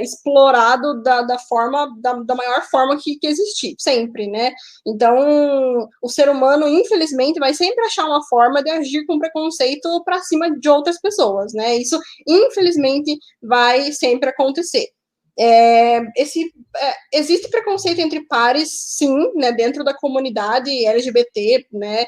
explorado da maior forma que existir, sempre, né? Então, o ser humano, infelizmente, vai sempre achar uma forma de agir com preconceito para cima de outras pessoas, né? Isso, infelizmente, vai sempre acontecer. Existe preconceito entre pares, sim, né, dentro da comunidade LGBT, né,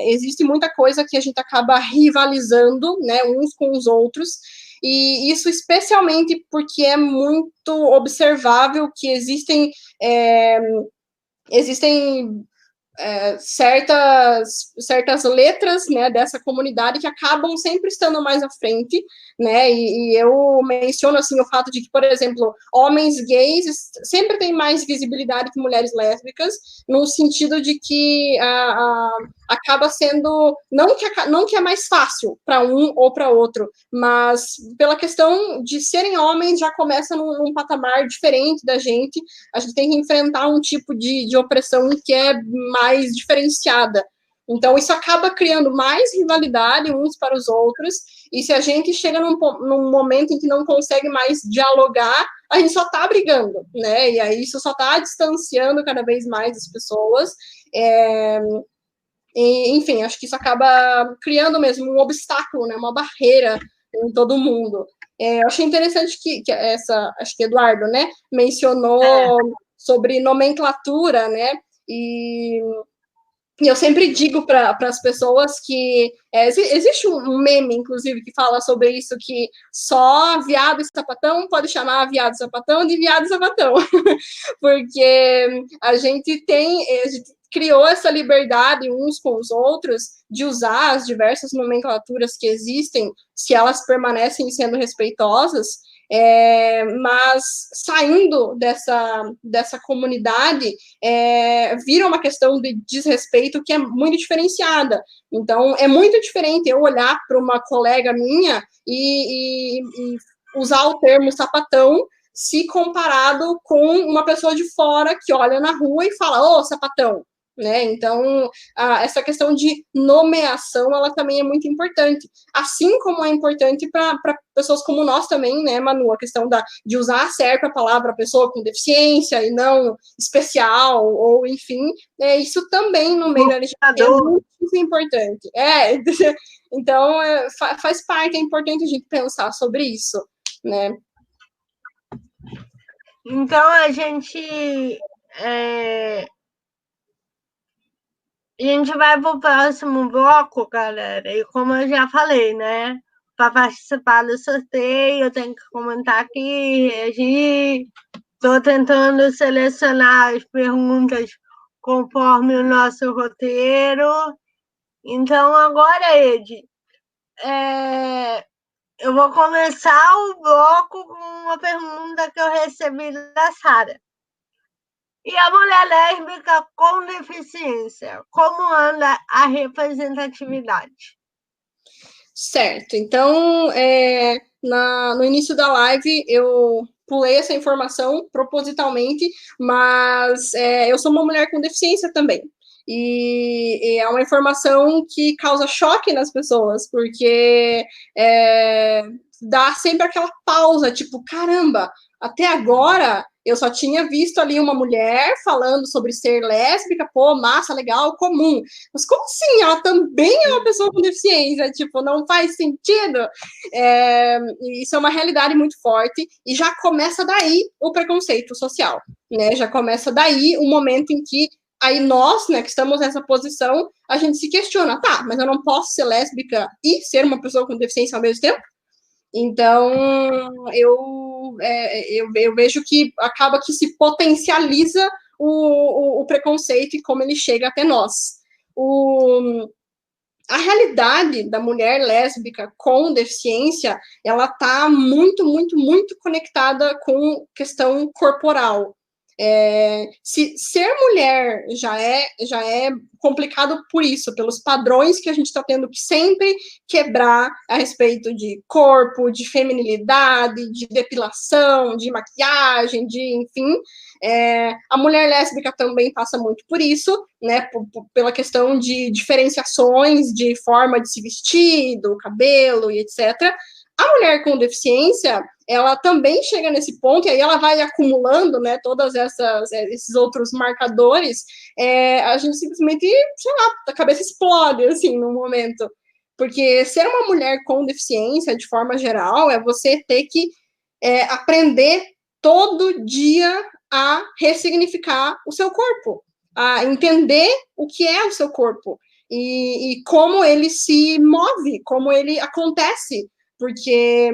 existe muita coisa que a gente acaba rivalizando, né, uns com os outros, e isso especialmente porque é muito observável que existem certas letras, né, dessa comunidade que acabam sempre estando mais à frente, né, e eu menciono, assim, o fato de que, por exemplo, homens gays sempre têm mais visibilidade que mulheres lésbicas, no sentido de que acaba sendo, não que é mais fácil para um ou para outro, mas pela questão de serem homens, já começa num patamar diferente da gente, a gente tem que enfrentar um tipo de opressão que é mais diferenciada. Então, isso acaba criando mais rivalidade uns para os outros, e se a gente chega num momento em que não consegue mais dialogar, a gente só está brigando, né? E aí isso só está distanciando cada vez mais as pessoas. Enfim, acho que isso acaba criando mesmo um obstáculo, né? Uma barreira em todo mundo. Eu achei interessante que acho que Eduardo, né, mencionou sobre nomenclatura, né? E eu sempre digo para as pessoas que existe um meme, inclusive, que fala sobre isso, que só viado e sapatão pode chamar viado e sapatão de viado e sapatão. Porque a gente criou essa liberdade uns com os outros de usar as diversas nomenclaturas que existem, se elas permanecem sendo respeitosas, mas saindo dessa comunidade, vira uma questão de desrespeito que é muito diferenciada. Então, é muito diferente eu olhar para uma colega minha e usar o termo sapatão, se comparado com uma pessoa de fora que olha na rua e fala, ô, sapatão, né? Então, essa questão de nomeação, ela também é muito importante, assim como é importante para pessoas como nós também, né, Manu, a questão de usar certo a palavra pessoa com deficiência e não especial, ou enfim, isso também no meio da LGBT é muito importante. Então, faz parte, é importante a gente pensar sobre isso, né? Então, a gente vai para o próximo bloco, galera. E como eu já falei, né? Para participar do sorteio, eu tenho que comentar aqui, reagir. Estou tentando selecionar as perguntas conforme o nosso roteiro. Então, agora, Ed, eu vou começar o bloco com uma pergunta que eu recebi da Sara. E a mulher lésbica com deficiência, como anda a representatividade? Certo. Então, no início da live, eu pulei essa informação propositalmente, mas eu sou uma mulher com deficiência também. E é uma informação que causa choque nas pessoas, porque dá sempre aquela pausa, tipo, caramba, até agora eu só tinha visto ali uma mulher falando sobre ser lésbica, pô, massa, legal, comum. Mas como assim? Ela também é uma pessoa com deficiência, tipo, não faz sentido. Isso é uma realidade muito forte, e já começa daí o preconceito social, né? Já começa daí o momento em que aí nós, né, que estamos nessa posição, a gente se questiona, tá, mas eu não posso ser lésbica e ser uma pessoa com deficiência ao mesmo tempo? Então, eu vejo que acaba que se potencializa o preconceito e como ele chega até nós. A realidade da mulher lésbica com deficiência, ela está muito, muito, muito conectada com questão corporal. Se ser mulher já é complicado por isso, pelos padrões que a gente está tendo que sempre quebrar a respeito de corpo, de feminilidade, de depilação, de maquiagem, enfim. A mulher lésbica também passa muito por isso, né, pela questão de diferenciações de forma de se vestir, do cabelo e etc. A mulher com deficiência, ela também chega nesse ponto, e aí ela vai acumulando, né, todas esses outros marcadores, a gente simplesmente, sei lá, a cabeça explode, assim, no momento. Porque ser uma mulher com deficiência, de forma geral, é você ter que aprender todo dia a ressignificar o seu corpo, a entender o que é o seu corpo, e como ele se move, como ele acontece, porque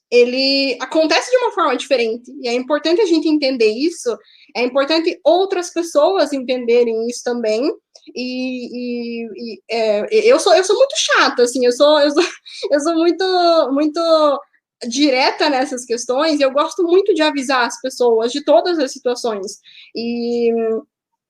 ele acontece de uma forma diferente, e é importante a gente entender isso, é importante outras pessoas entenderem isso também, eu sou muito chata, assim, eu sou muito, muito direta nessas questões, e eu gosto muito de avisar as pessoas de todas as situações,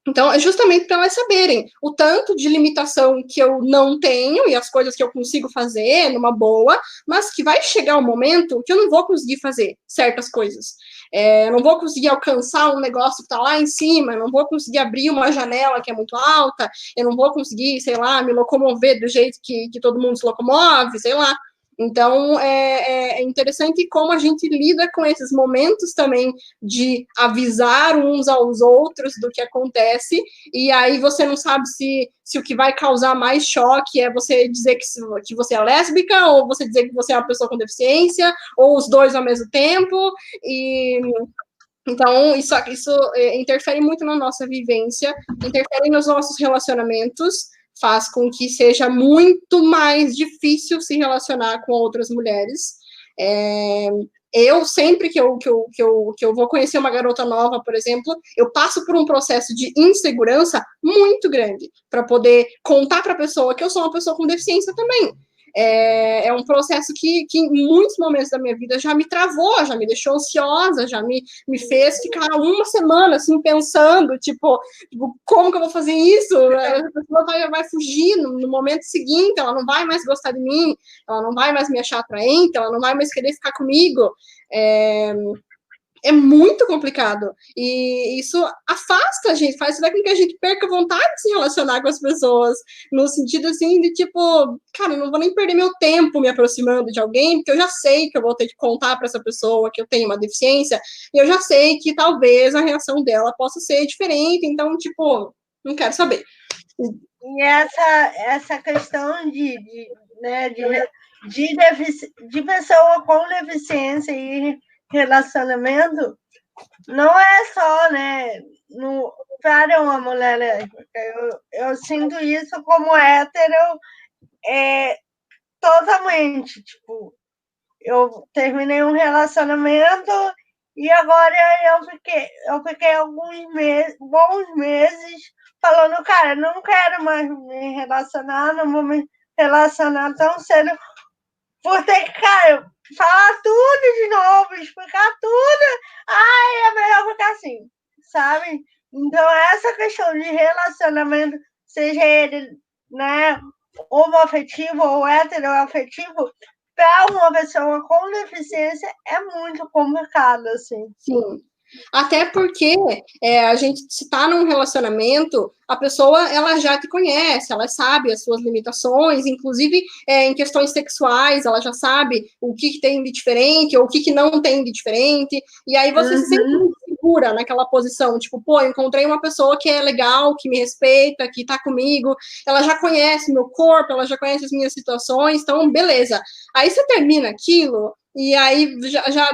então, é justamente para elas saberem o tanto de limitação que eu não tenho e as coisas que eu consigo fazer numa boa, mas que vai chegar um momento que eu não vou conseguir fazer certas coisas. Eu não vou conseguir alcançar um negócio que está lá em cima, eu não vou conseguir abrir uma janela que é muito alta, eu não vou conseguir, sei lá, me locomover do jeito que todo mundo se locomove, sei lá. Então, é interessante como a gente lida com esses momentos também de avisar uns aos outros do que acontece, e aí você não sabe se o que vai causar mais choque é você dizer que você é lésbica, ou você dizer que você é uma pessoa com deficiência, ou os dois ao mesmo tempo, então, isso interfere muito na nossa vivência, interfere nos nossos relacionamentos, faz com que seja muito mais difícil se relacionar com outras mulheres. Eu, sempre que eu vou conhecer uma garota nova, por exemplo, eu passo por um processo de insegurança muito grande para poder contar para a pessoa que eu sou uma pessoa com deficiência também. É um processo que em muitos momentos da minha vida já me travou, já me deixou ansiosa, já me fez ficar uma semana assim pensando, tipo, como que eu vou fazer isso? A pessoa vai fugir no momento seguinte, ela não vai mais gostar de mim, ela não vai mais me achar atraente, ela não vai mais querer ficar comigo. É muito complicado. E isso afasta a gente, faz com que a gente perca a vontade de se relacionar com as pessoas, no sentido assim de tipo, cara, eu não vou nem perder meu tempo me aproximando de alguém, porque eu já sei que eu vou ter que contar para essa pessoa que eu tenho uma deficiência, e eu já sei que talvez a reação dela possa ser diferente, então, tipo, não quero saber. E essa questão de pessoa com deficiência e relacionamento não é só, né, para uma mulher lésbica. Eu sinto isso como hétero totalmente. Tipo, eu terminei um relacionamento e agora eu fiquei bons meses falando, cara, não quero mais me relacionar, não vou me relacionar tão cedo, por ter que, cara, falar tudo de novo, explicar tudo. Ai, é melhor ficar assim, sabe? Então, essa questão de relacionamento, seja ele, né, homoafetivo ou heteroafetivo, para uma pessoa com deficiência é muito complicado, assim. Sim. Até porque a gente, se está num relacionamento, a pessoa ela já te conhece, ela sabe as suas limitações, inclusive em questões sexuais, ela já sabe o que tem de diferente ou o que não tem de diferente, e aí você se sente muito segura naquela posição, tipo, pô, encontrei uma pessoa que é legal, que me respeita, que tá comigo, ela já conhece meu corpo, ela já conhece as minhas situações, então beleza. Aí você termina aquilo, e aí,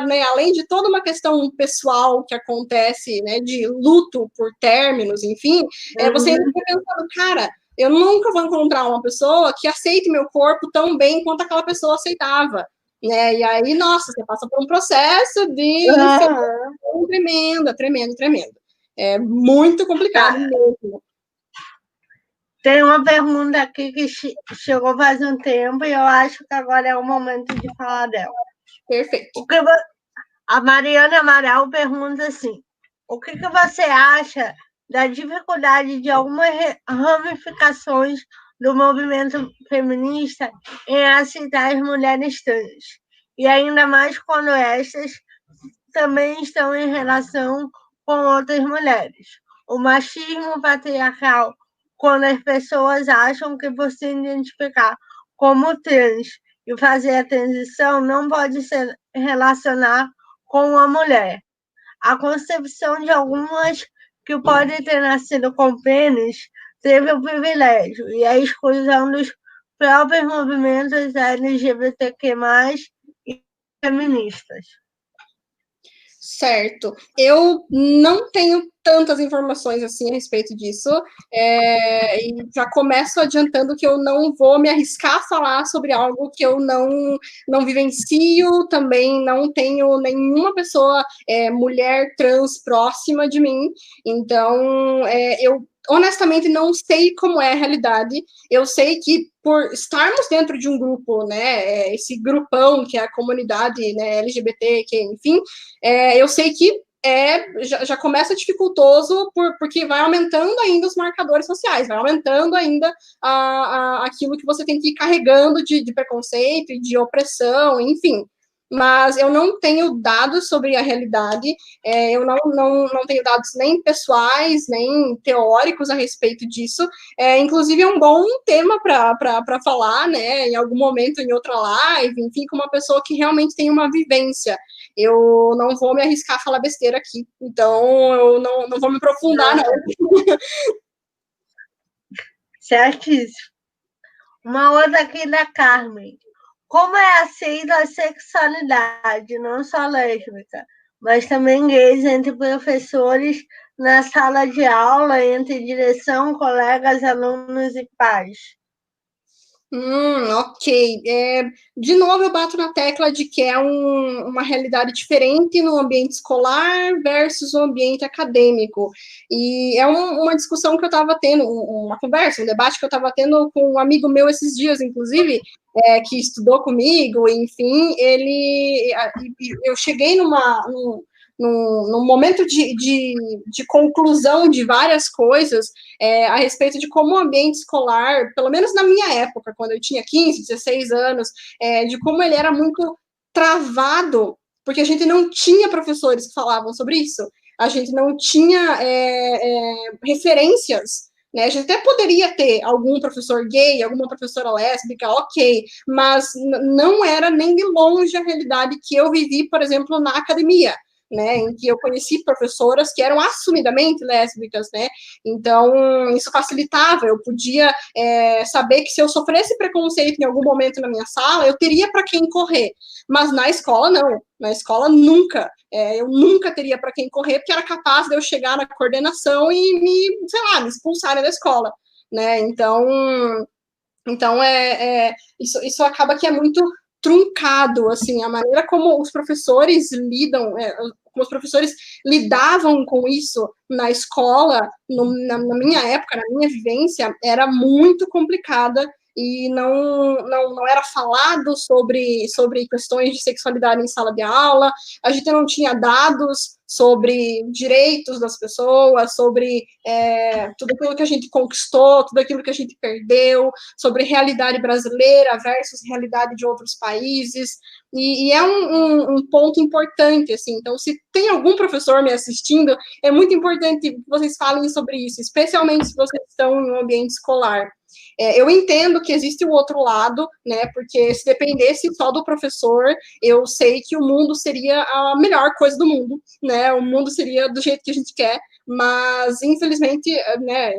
né, além de toda uma questão pessoal que acontece, né, de luto por términos, enfim, você ainda fica pensando, cara, eu nunca vou encontrar uma pessoa que aceite meu corpo tão bem quanto aquela pessoa aceitava, né, e aí, nossa, você passa por um processo de tremendo. É muito complicado mesmo. Tem uma pergunta aqui que chegou faz um tempo e eu acho que agora é o momento de falar dela. Perfeito. A Mariana Amaral pergunta assim: o que você acha da dificuldade de algumas ramificações do movimento feminista em aceitar as mulheres trans? E ainda mais quando estas também estão em relação com outras mulheres. O machismo patriarcal, quando as pessoas acham que por se identificar como trans e fazer a transição, não pode se relacionar com uma mulher. A concepção de algumas que podem ter nascido com pênis teve o privilégio e a exclusão dos próprios movimentos LGBTQ+, e feministas. Certo. Eu não tenho tantas informações assim a respeito disso, e já começo adiantando que eu não vou me arriscar a falar sobre algo que eu não vivencio, também não tenho nenhuma pessoa mulher trans próxima de mim, então eu honestamente não sei como é a realidade. Eu sei que por estarmos dentro de um grupo, né, esse grupão que é a comunidade, né, LGBT, que enfim, eu sei que já começa dificultoso porque vai aumentando ainda os marcadores sociais, vai aumentando ainda aquilo que você tem que ir carregando de preconceito e de opressão, enfim. Mas eu não tenho dados sobre a realidade, eu não tenho dados nem pessoais, nem teóricos a respeito disso, inclusive é um bom tema para falar, né, em algum momento, em outra live, enfim, com uma pessoa que realmente tem uma vivência. Eu não vou me arriscar a falar besteira aqui, então eu não vou me aprofundar, não. Certíssimo. Uma outra aqui da Carmen. Como é aceita a sexualidade, não só lésbica, mas também gays entre professores na sala de aula, entre direção, colegas, alunos e pais? Ok. De novo, eu bato na tecla de que é uma realidade diferente no ambiente escolar versus o ambiente acadêmico. E é uma discussão que eu estava tendo, uma conversa, um debate que eu estava tendo com um amigo meu esses dias, inclusive, que estudou comigo, enfim, eu cheguei num momento de conclusão de várias coisas a respeito de como o ambiente escolar, pelo menos na minha época, quando eu tinha 15, 16 anos, de como ele era muito travado, porque a gente não tinha professores que falavam sobre isso, a gente não tinha referências, né? A gente até poderia ter algum professor gay, alguma professora lésbica, ok, mas não era nem de longe a realidade que eu vivi, por exemplo, na academia, né, em que eu conheci professoras que eram assumidamente lésbicas, né, então isso facilitava, eu podia saber que se eu sofresse preconceito em algum momento na minha sala, eu teria para quem correr, mas na escola não, na escola nunca, eu nunca teria para quem correr, porque era capaz de eu chegar na coordenação e sei lá, me expulsarem da escola, né, então isso acaba que é muito truncado, assim, a maneira como os professores lidam, como os professores lidavam com isso na escola, na minha época, na minha vivência, era muito complicada e não era falado sobre questões de sexualidade em sala de aula, a gente não tinha dados sobre direitos das pessoas, sobre tudo aquilo que a gente conquistou, tudo aquilo que a gente perdeu, sobre realidade brasileira versus realidade de outros países, e é um ponto importante, assim, então se tem algum professor me assistindo, é muito importante que vocês falem sobre isso, especialmente se vocês estão em um ambiente escolar. Eu entendo que existe o outro lado, né, porque se dependesse só do professor, eu sei que o mundo seria a melhor coisa do mundo, né, o mundo seria do jeito que a gente quer, mas infelizmente, né,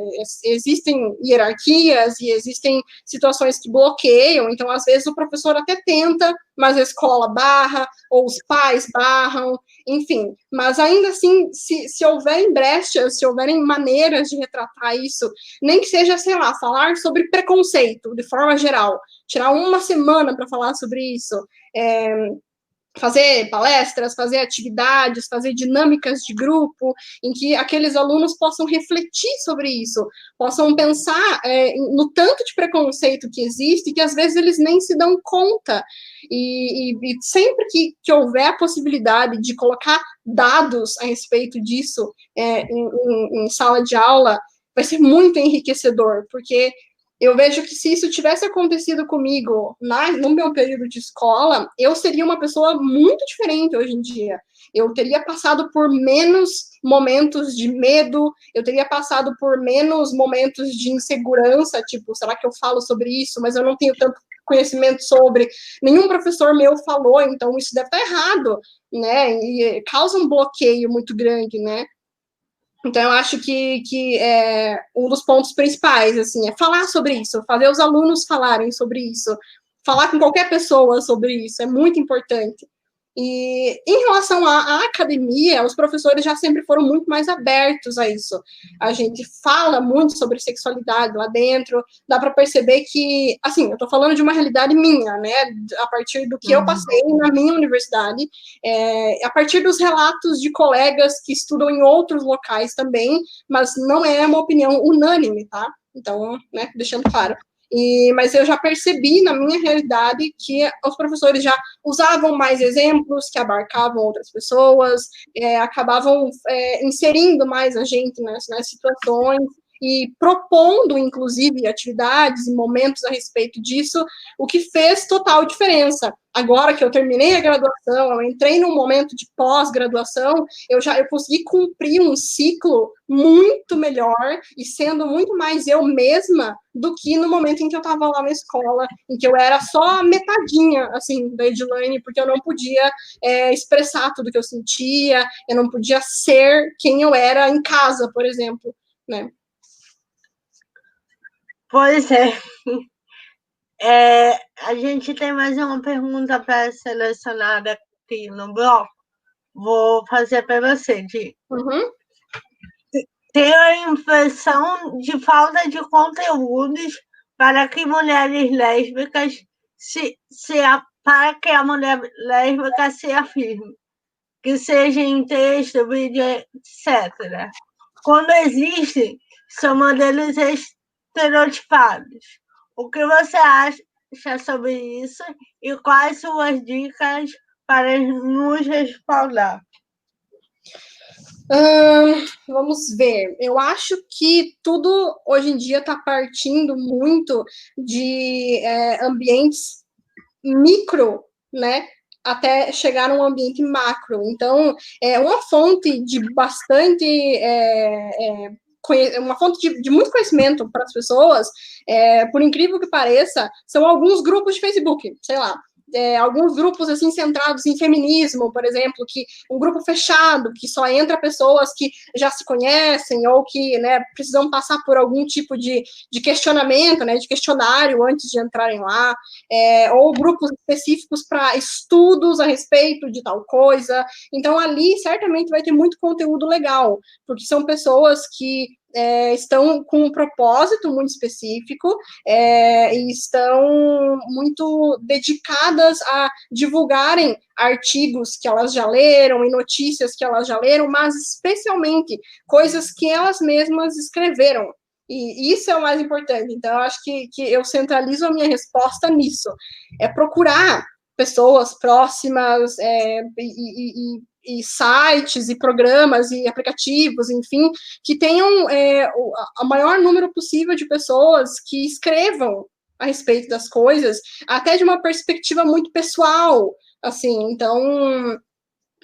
existem hierarquias e existem situações que bloqueiam, então às vezes o professor até tenta, mas a escola barra, ou os pais barram, enfim, mas ainda assim, se houverem brechas, se houverem maneiras de retratar isso, nem que seja, sei lá, falar sobre preconceito, de forma geral, tirar uma semana para falar sobre isso, fazer palestras, fazer atividades, fazer dinâmicas de grupo, em que aqueles alunos possam refletir sobre isso, possam pensar no tanto de preconceito que existe, que às vezes eles nem se dão conta. E sempre que houver a possibilidade de colocar dados a respeito disso em sala de aula, vai ser muito enriquecedor, porque eu vejo que se isso tivesse acontecido comigo no meu período de escola, eu seria uma pessoa muito diferente hoje em dia. Eu teria passado por menos momentos de medo, eu teria passado por menos momentos de insegurança, tipo, será que eu falo sobre isso, mas eu não tenho tanto conhecimento sobre, nenhum professor meu falou, então isso deve estar errado, né, e causa um bloqueio muito grande, né. Então, eu acho que um dos pontos principais, assim, é falar sobre isso, fazer os alunos falarem sobre isso, falar com qualquer pessoa sobre isso, é muito importante. E em relação à academia, os professores já sempre foram muito mais abertos a isso. A gente fala muito sobre sexualidade lá dentro, dá para perceber que, assim, eu estou falando de uma realidade minha, né, a partir do que eu passei na minha universidade, a partir dos relatos de colegas que estudam em outros locais também, mas não é uma opinião unânime, tá? Então, né, deixando claro. Mas eu já percebi na minha realidade que os professores já usavam mais exemplos que abarcavam outras pessoas, acabavam inserindo mais a gente nas situações e propondo, inclusive, atividades e momentos a respeito disso, o que fez total diferença. Agora que eu terminei a graduação, eu entrei num momento de pós-graduação, eu consegui cumprir um ciclo muito melhor e sendo muito mais eu mesma do que no momento em que eu estava lá na escola, em que eu era só metadinha, assim, da Edilane, porque eu não podia expressar tudo que eu sentia, eu não podia ser quem eu era em casa, por exemplo, né? Pois é. A gente tem mais uma pergunta para selecionar aqui no bloco. Vou fazer para você, Di. Uhum. Tenho a impressão de falta de conteúdos para que mulheres lésbicas para que a mulher lésbica se afirme, que seja em texto, vídeo, etc. Quando existem, são modelos estereotipados. O que você acha sobre isso e quais suas dicas para nos respaldar? Vamos ver. Eu acho que tudo hoje em dia está partindo muito de ambientes micro, né? Até chegar num ambiente macro. Então, uma fonte de bastante. Uma fonte de muito conhecimento para as pessoas, por incrível que pareça, são alguns grupos de Facebook, sei lá. Alguns grupos assim centrados em feminismo, por exemplo, que um grupo fechado, que só entra pessoas que já se conhecem ou que, né, precisam passar por algum tipo de questionamento, né, de questionário antes de entrarem lá, ou grupos específicos para estudos a respeito de tal coisa. Então, ali certamente vai ter muito conteúdo legal, porque são pessoas que estão com um propósito muito específico e estão muito dedicadas a divulgarem artigos que elas já leram e notícias que elas já leram, mas especialmente coisas que elas mesmas escreveram. E isso é o mais importante. Então, eu acho que eu centralizo a minha resposta nisso. É procurar pessoas próximas e sites, e programas, e aplicativos, enfim, que tenham o maior número possível de pessoas que escrevam a respeito das coisas, até de uma perspectiva muito pessoal, assim. Então,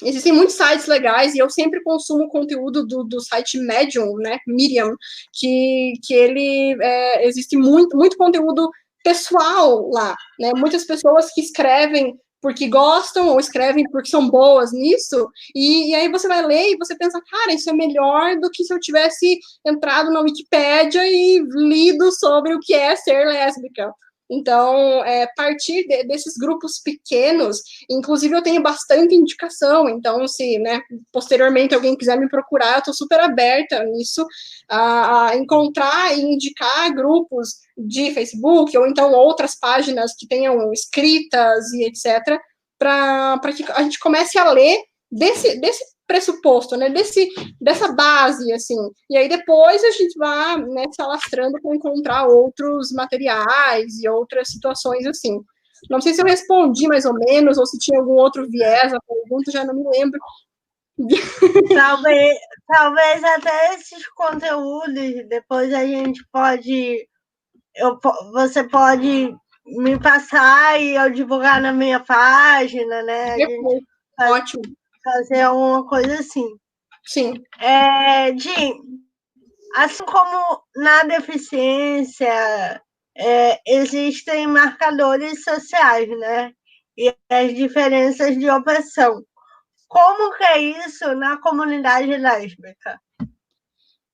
existem muitos sites legais, e eu sempre consumo conteúdo do site Medium, né, Medium, que ele, existe muito conteúdo pessoal lá, né, muitas pessoas que escrevem porque gostam, ou escrevem porque são boas nisso, e aí você vai ler e você pensa, cara, isso é melhor do que se eu tivesse entrado na Wikipédia e lido sobre o que é ser lésbica. Então, partir desses grupos pequenos, inclusive eu tenho bastante indicação, então se, né, posteriormente alguém quiser me procurar, eu estou super aberta nisso, a encontrar e indicar grupos de Facebook, ou então outras páginas que tenham escritas e etc., para que a gente comece a ler desse pressuposto, né, dessa base, assim, e aí depois a gente vai, né, se alastrando para encontrar outros materiais e outras situações, assim. Não sei se eu respondi mais ou menos, ou se tinha algum outro viés a pergunta, já não me lembro. Talvez até esses conteúdos, depois a gente pode, você pode me passar e eu divulgar na minha página, né? A gente Ótimo. Fazer alguma coisa assim. Sim. Jim, assim como na deficiência, existem marcadores sociais, né? E as diferenças de opressão. Como que é isso na comunidade lésbica?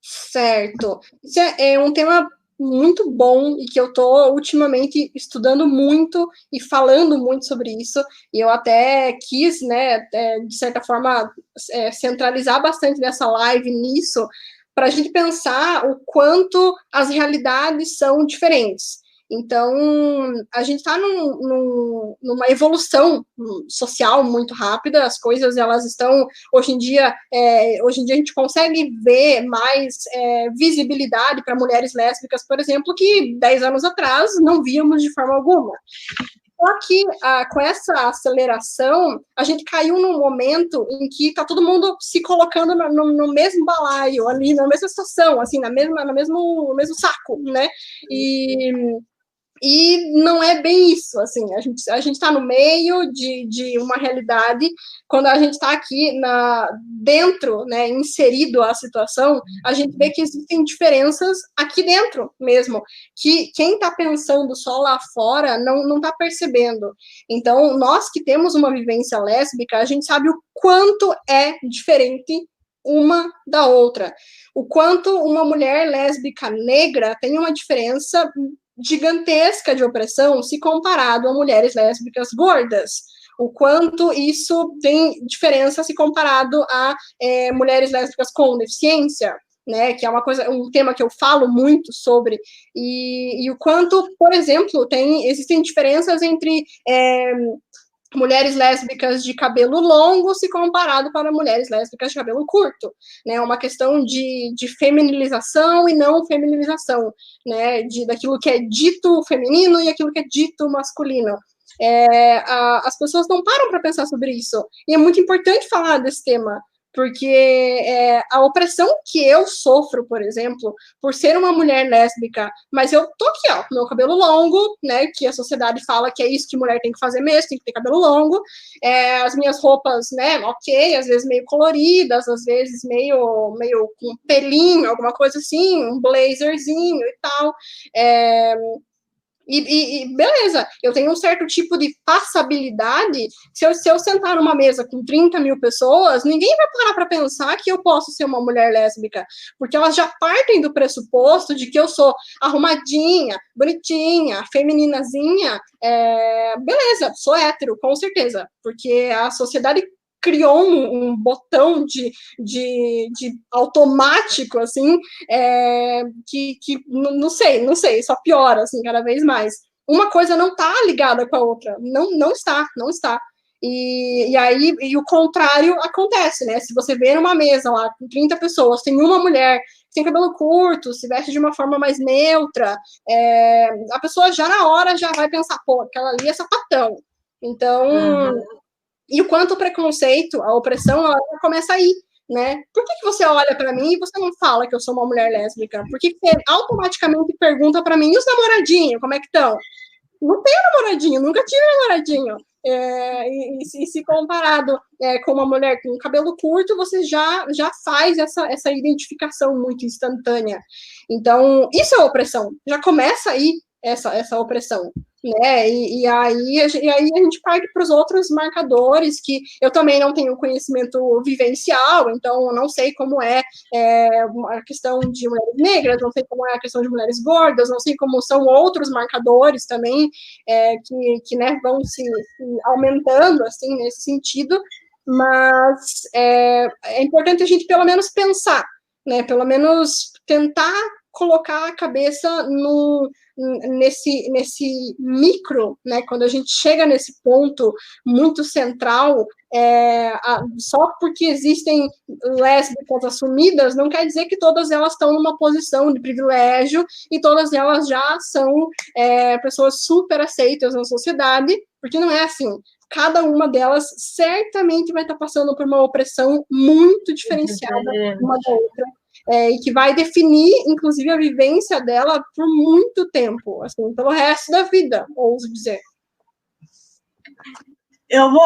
Certo. Isso é um tema muito bom e que eu estou ultimamente estudando muito e falando muito sobre isso, e eu até quis, né, de certa forma, centralizar bastante dessa live nisso, para a gente pensar o quanto as realidades são diferentes. Então, a gente está numa evolução social muito rápida, as coisas, elas estão, hoje em dia a gente consegue ver mais visibilidade para mulheres lésbicas, por exemplo, que 10 anos atrás não víamos de forma alguma. Só que com essa aceleração, a gente caiu num momento em que está todo mundo se colocando no mesmo balaio, ali, na mesma situação, assim, no mesmo saco, né? E não é bem isso, assim, a gente está no meio de uma realidade, quando a gente está aqui dentro, né, inserido à situação, a gente vê que existem diferenças aqui dentro mesmo, que quem está pensando só lá fora não está percebendo. Então, nós que temos uma vivência lésbica, a gente sabe o quanto é diferente uma da outra, o quanto uma mulher lésbica negra tem uma diferença gigantesca de opressão se comparado a mulheres lésbicas gordas, o quanto isso tem diferença se comparado a mulheres lésbicas com deficiência, né, que é um tema que eu falo muito sobre, e o quanto, por exemplo, existem diferenças entre mulheres lésbicas de cabelo longo se comparado para mulheres lésbicas de cabelo curto, né, é uma questão de feminilização e não feminilização, né, daquilo que é dito feminino e aquilo que é dito masculino. As pessoas não param para pensar sobre isso, e é muito importante falar desse tema, porque a opressão que eu sofro, por exemplo, por ser uma mulher lésbica, mas eu tô aqui, ó, com meu cabelo longo, né, que a sociedade fala que é isso que mulher tem que fazer mesmo, tem que ter cabelo longo, as minhas roupas, né, ok, às vezes meio coloridas, às vezes meio com pelinho, alguma coisa assim, um blazerzinho e tal, e beleza, eu tenho um certo tipo de passabilidade. Se eu sentar numa mesa com 30 mil pessoas, ninguém vai parar para pensar que eu posso ser uma mulher lésbica, porque elas já partem do pressuposto de que eu sou arrumadinha, bonitinha, femininazinha, beleza, sou hétero, com certeza, porque a sociedade criou um botão de automático, assim, que não sei, só piora, assim, cada vez mais. Uma coisa não está ligada com a outra, não está. E aí, o contrário acontece, né? Se você vê numa mesa lá com 30 pessoas, tem uma mulher que tem cabelo curto, se veste de uma forma mais neutra, a pessoa já na hora já vai pensar, pô, aquela ali é sapatão. Então, e o quanto o preconceito, a opressão, ela começa aí, né? Por que você olha para mim e você não fala que eu sou uma mulher lésbica? Por que você automaticamente pergunta para mim, e os namoradinhos, como é que estão? Não tenho namoradinho, nunca tive namoradinho. E se comparado com uma mulher com cabelo curto, você já faz essa identificação muito instantânea. Então, isso é opressão. Já começa aí essa opressão, né? E aí a gente parte para os outros marcadores, que eu também não tenho conhecimento vivencial, então eu não sei como é a questão de mulheres negras, não sei como é a questão de mulheres gordas, não sei como são outros marcadores também que né, vão se aumentando assim nesse sentido, mas é importante a gente pelo menos pensar, né? Pelo menos tentar colocar a cabeça nesse micro, né, quando a gente chega nesse ponto muito central, só porque existem lésbicas assumidas, não quer dizer que todas elas estão numa posição de privilégio e todas elas já são pessoas super aceitas na sociedade, porque não é assim. Cada uma delas certamente vai estar passando por uma opressão muito diferenciada uma da outra, e que vai definir, inclusive, a vivência dela por muito tempo, assim, pelo resto da vida, ouso dizer. Eu vou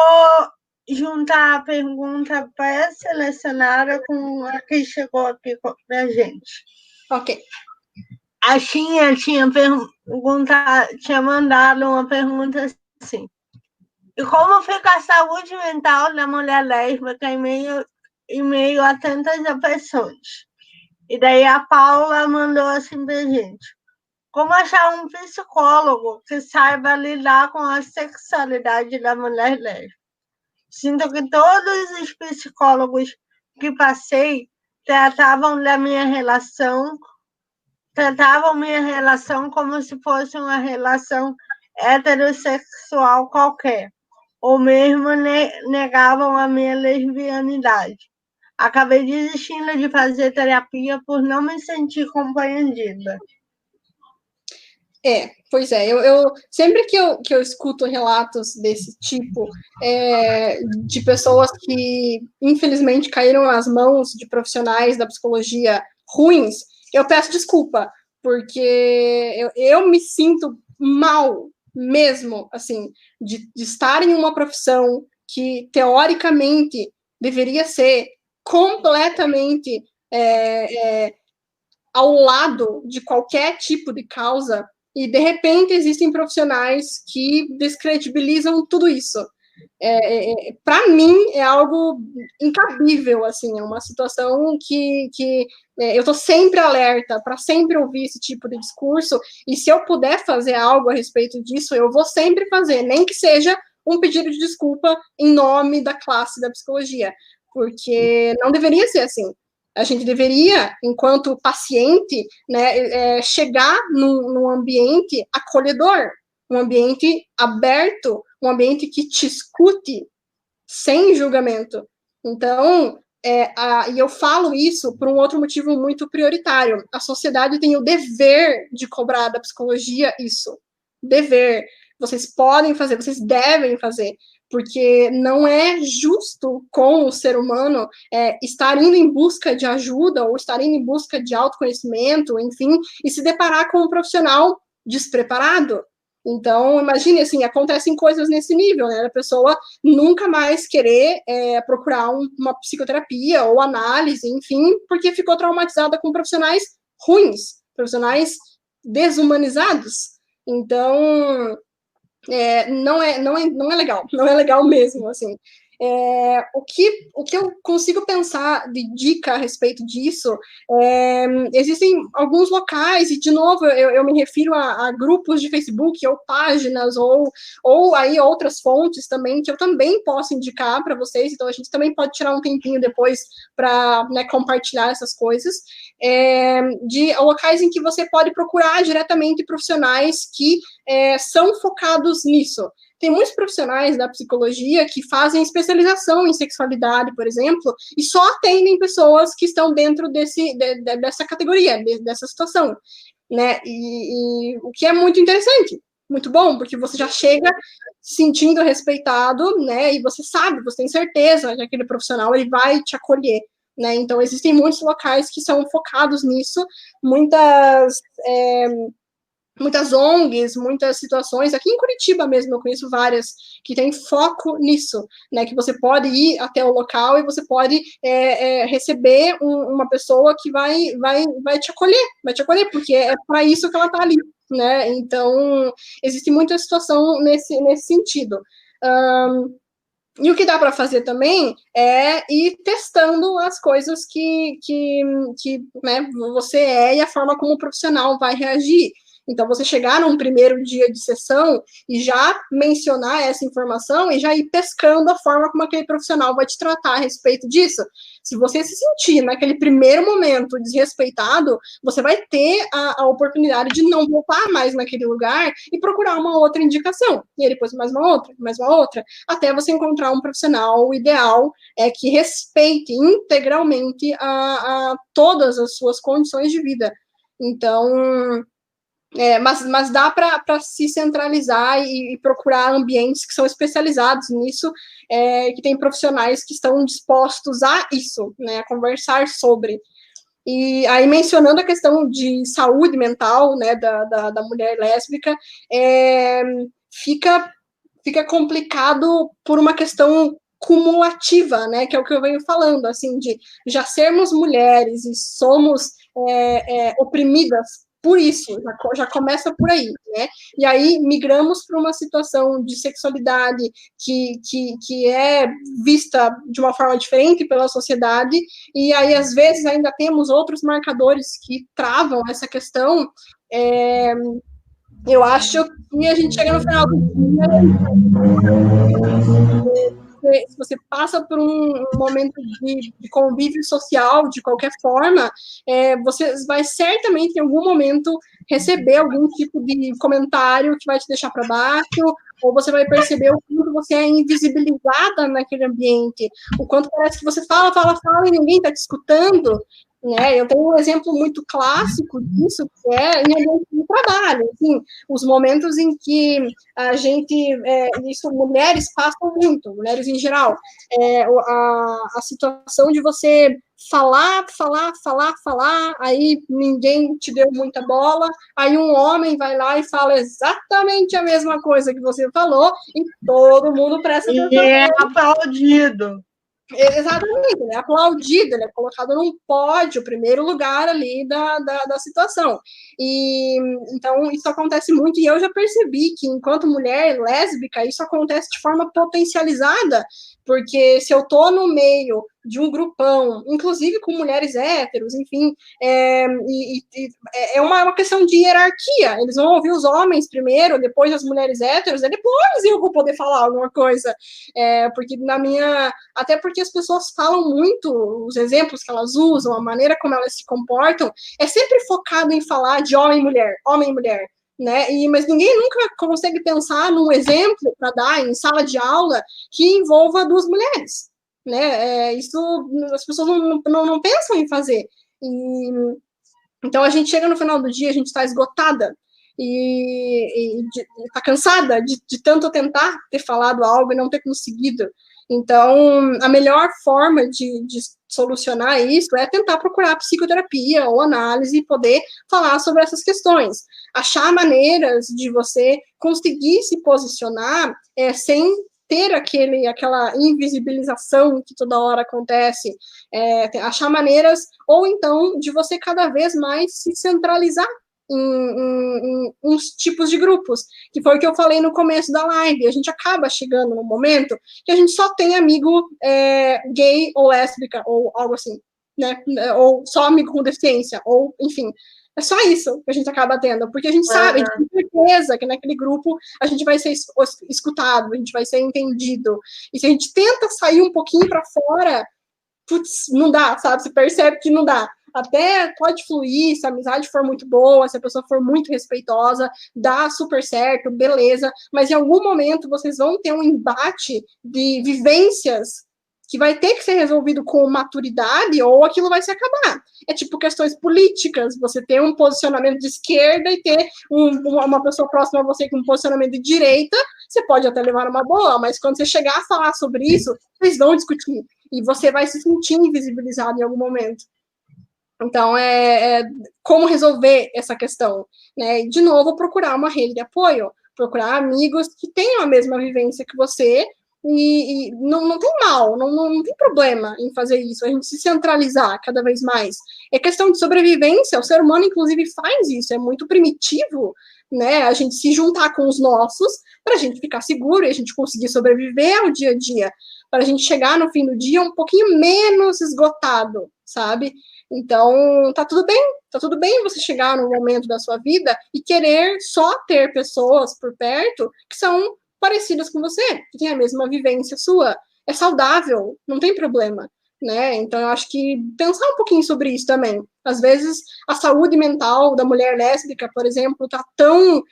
juntar a pergunta pré-selecionada com a que chegou aqui para a gente. Ok. A Xinha tinha mandado uma pergunta assim: e como fica a saúde mental da mulher lésbica em meio a tantas opressões? E daí a Paula mandou assim pra gente: como achar um psicólogo que saiba lidar com a sexualidade da mulher lésbica? Sinto que todos os psicólogos que passei tratavam minha relação como se fosse uma relação heterossexual qualquer, ou mesmo negavam a minha lesbianidade. Acabei desistindo de fazer terapia por não me sentir compreendida. Pois é, eu sempre que eu escuto relatos desse tipo, de pessoas que, infelizmente, caíram nas mãos de profissionais da psicologia ruins, eu peço desculpa, porque eu me sinto mal mesmo, assim, de estar em uma profissão que, teoricamente, deveria ser completamente ao lado de qualquer tipo de causa, e, de repente, existem profissionais que descredibilizam tudo isso. Para mim, é algo incabível, assim, é uma situação que eu estou sempre alerta, para sempre ouvir esse tipo de discurso, e se eu puder fazer algo a respeito disso, eu vou sempre fazer, nem que seja um pedido de desculpa em nome da classe da psicologia, porque não deveria ser assim. A gente deveria, enquanto paciente, né, chegar num ambiente acolhedor, um ambiente aberto, um ambiente que te escute sem julgamento. Então, e eu falo isso por um outro motivo muito prioritário. A sociedade tem o dever de cobrar da psicologia isso. Dever. Vocês podem fazer, vocês devem fazer, porque não é justo com o ser humano estar indo em busca de ajuda ou estar indo em busca de autoconhecimento, enfim, e se deparar com um profissional despreparado. Então, imagine, assim, acontecem coisas nesse nível, né? A pessoa nunca mais querer procurar uma psicoterapia ou análise, enfim, porque ficou traumatizada com profissionais ruins, profissionais desumanizados. Então, não é legal, não é legal mesmo, assim. O que eu consigo pensar de dica a respeito disso, existem alguns locais, e de novo eu me refiro a grupos de Facebook, ou páginas, ou aí outras fontes também, que eu também posso indicar para vocês, então a gente também pode tirar um tempinho depois para, né, compartilhar essas coisas, de locais em que você pode procurar diretamente profissionais que são focados nisso. Tem muitos profissionais da psicologia que fazem especialização em sexualidade, por exemplo, e só atendem pessoas que estão dentro dessa categoria, dessa situação, né? E o que é muito interessante, muito bom, porque você já chega sentindo respeitado, né? E você sabe, você tem certeza que aquele profissional ele vai te acolher, né? Então existem muitos locais que são focados nisso, muitas ONGs, muitas situações, aqui em Curitiba mesmo, eu conheço várias, que tem foco nisso, né, que você pode ir até o local e você pode receber uma pessoa que vai te acolher, porque é para isso que ela está ali, né, então, existe muita situação nesse sentido. E o que dá para fazer também é ir testando as coisas que né, você e a forma como o profissional vai reagir. Então, você chegar num primeiro dia de sessão e já mencionar essa informação e já ir pescando a forma como aquele profissional vai te tratar a respeito disso. Se você se sentir naquele primeiro momento desrespeitado, você vai ter a oportunidade de não voltar mais naquele lugar e procurar uma outra indicação. E aí depois mais uma outra, até você encontrar um profissional ideal que respeite integralmente a todas as suas condições de vida. Então, mas dá para se centralizar e procurar ambientes que são especializados nisso, que tem profissionais que estão dispostos a isso, né, a conversar sobre. E aí, mencionando a questão de saúde mental, né, da mulher lésbica, fica complicado por uma questão cumulativa, né, que é o que eu venho falando, assim, de já sermos mulheres e somos oprimidas por isso, já começa por aí, né? E aí migramos para uma situação de sexualidade que é vista de uma forma diferente pela sociedade, e aí às vezes ainda temos outros marcadores que travam essa questão. Eu acho que a gente chega no final do dia, se você passa por um momento de convívio social, de qualquer forma, você vai certamente, em algum momento, receber algum tipo de comentário que vai te deixar para baixo, ou você vai perceber o quanto você é invisibilizada naquele ambiente, o quanto parece que você fala e ninguém está te escutando, né? Eu tenho um exemplo muito clássico disso, que é em ambiente de trabalho, assim, os momentos em que a gente, isso mulheres passam muito, mulheres em geral, a situação de você falar, aí ninguém te deu muita bola, aí um homem vai lá e fala exatamente a mesma coisa que você falou, e todo mundo presta atenção. E é aplaudido. Exatamente, ele é aplaudido, ele é colocado num pódio, primeiro lugar ali da situação. E então isso acontece muito, e eu já percebi que enquanto mulher lésbica, isso acontece de forma potencializada porque se eu tô no meio de um grupão, inclusive com mulheres héteros, enfim, é uma questão de hierarquia. Eles vão ouvir os homens primeiro, depois as mulheres héteros, e depois eu vou poder falar alguma coisa. Porque até porque as pessoas falam muito, os exemplos que elas usam, a maneira como elas se comportam, é sempre focado em falar de homem e mulher. Né? Mas ninguém nunca consegue pensar num exemplo para dar em sala de aula que envolva duas mulheres, né? Isso as pessoas não pensam em fazer. Então a gente chega no final do dia, a gente está esgotada e está cansada de tanto tentar ter falado algo e não ter conseguido. Então, a melhor forma de solucionar isso é tentar procurar psicoterapia ou análise e poder falar sobre essas questões. Achar maneiras de você conseguir se posicionar sem ter aquela invisibilização que toda hora acontece, achar maneiras, ou então de você cada vez mais se centralizar em uns tipos de grupos, que foi o que eu falei no começo da live. A gente acaba chegando num momento que a gente só tem amigo gay ou lésbica, ou algo assim, né? Ou só amigo com deficiência, ou, enfim, é só isso que a gente acaba tendo, porque a gente sabe, a gente tem certeza que naquele grupo a gente vai ser escutado, a gente vai ser entendido. E se a gente tenta sair um pouquinho para fora, putz, não dá, sabe? Você percebe que não dá. Até pode fluir, se a amizade for muito boa, se a pessoa for muito respeitosa, dá super certo, beleza, mas em algum momento vocês vão ter um embate de vivências que vai ter que ser resolvido com maturidade ou aquilo vai se acabar. É tipo questões políticas, você ter um posicionamento de esquerda e ter uma pessoa próxima a você com um posicionamento de direita, você pode até levar uma boa, mas quando você chegar a falar sobre isso, vocês vão discutir e você vai se sentir invisibilizado em algum momento. Então, como resolver essa questão? Né? E, de novo, procurar uma rede de apoio, procurar amigos que tenham a mesma vivência que você, e não tem mal, não tem problema em fazer isso, a gente se centralizar cada vez mais. É questão de sobrevivência, o ser humano, inclusive, faz isso, é muito primitivo, né? A gente se juntar com os nossos para a gente ficar seguro e a gente conseguir sobreviver ao dia a dia, para a gente chegar no fim do dia um pouquinho menos esgotado, sabe? Então, tá tudo bem você chegar num momento da sua vida e querer só ter pessoas por perto que são parecidas com você, que têm a mesma vivência sua. É saudável, não tem problema, né? Então, eu acho que pensar um pouquinho sobre isso também. Às vezes, a saúde mental da mulher lésbica, por exemplo, tá tão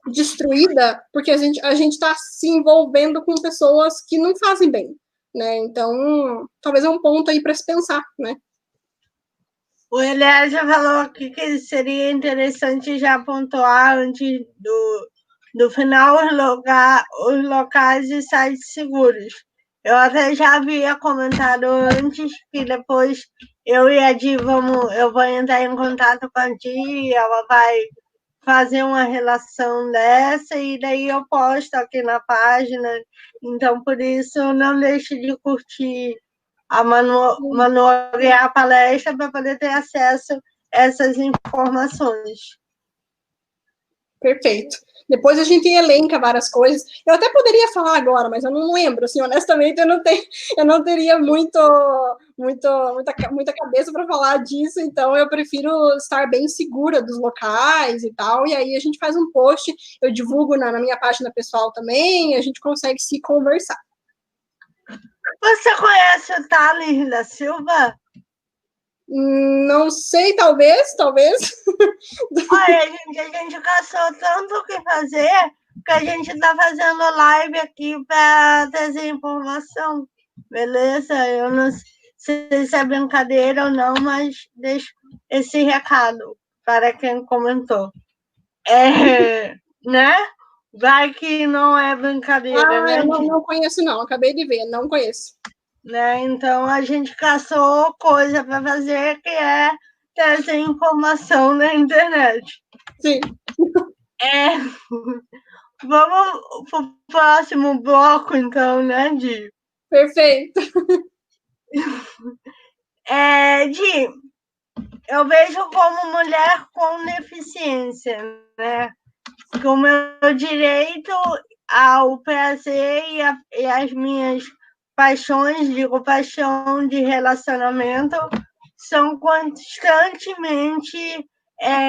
destruída porque a gente está se envolvendo com pessoas que não fazem bem, né? Então, talvez é um ponto aí para se pensar, né? O Elias já falou aqui que seria interessante já pontuar antes do final os locais e sites seguros. Eu até já havia comentado antes que depois eu e a Di eu vou entrar em contato com a Di, ela vai fazer uma relação dessa e daí eu posto aqui na página. Então, por isso, não deixe de curtir a manusear a palestra para poder ter acesso a essas informações. Perfeito. Depois a gente elenca várias coisas. Eu até poderia falar agora, mas eu não lembro. Assim, honestamente, eu não teria muita cabeça para falar disso. Então, eu prefiro estar bem segura dos locais e tal. E aí a gente faz um post, eu divulgo na minha página pessoal também. E a gente consegue se conversar. Você conhece o Thales da Silva? Não sei, talvez. Olha, a gente caçou tanto o que fazer que a gente está fazendo live aqui para trazer informação, beleza? Eu não sei se é brincadeira ou não, mas deixo esse recado para quem comentou. Né? Vai que não é brincadeira, né? Eu não conheço, não. Acabei de ver, não conheço. Né? Então, a gente caçou coisa para fazer que é trazer informação na internet. Sim. Vamos para o próximo bloco, então, né, Di? Perfeito. Di, eu vejo como mulher com deficiência, né? Que o meu direito ao prazer e as minhas paixões, digo paixão de relacionamento, são constantemente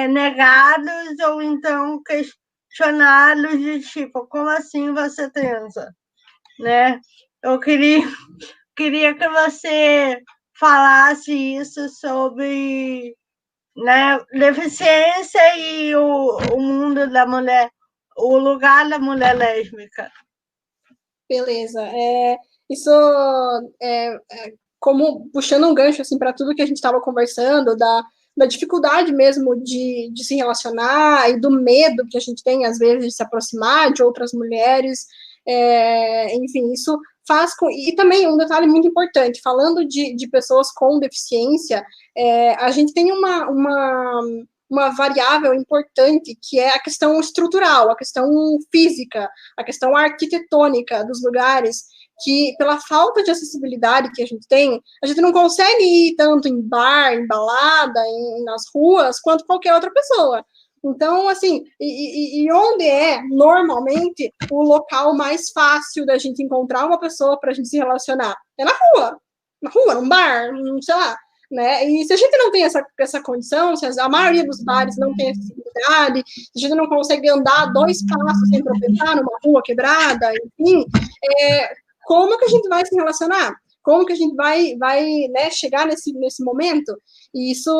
negados ou então questionados de tipo, como assim você transa? Né? Eu queria que você falasse isso sobre, né, deficiência e o mundo da mulher, o lugar da mulher lésbica. Beleza. Isso como puxando um gancho assim para tudo que a gente estava conversando, da dificuldade mesmo de se relacionar e do medo que a gente tem, às vezes, de se aproximar de outras mulheres. Enfim, isso faz com. E também um detalhe muito importante, falando de pessoas com deficiência, a gente tem uma variável importante, que é a questão estrutural, a questão física, a questão arquitetônica dos lugares, que pela falta de acessibilidade que a gente não consegue ir tanto em bar, em balada, nas ruas, quanto qualquer outra pessoa. Então, assim, e onde é, normalmente, o local mais fácil da gente encontrar uma pessoa para a gente se relacionar? É na rua, num bar, sei lá, né? E se a gente não tem essa condição, se a maioria dos bares não tem acessibilidade, se a gente não consegue andar 2 passos sem tropeçar numa rua quebrada, enfim, como que a gente vai se relacionar? Como que a gente vai né, chegar nesse momento? E isso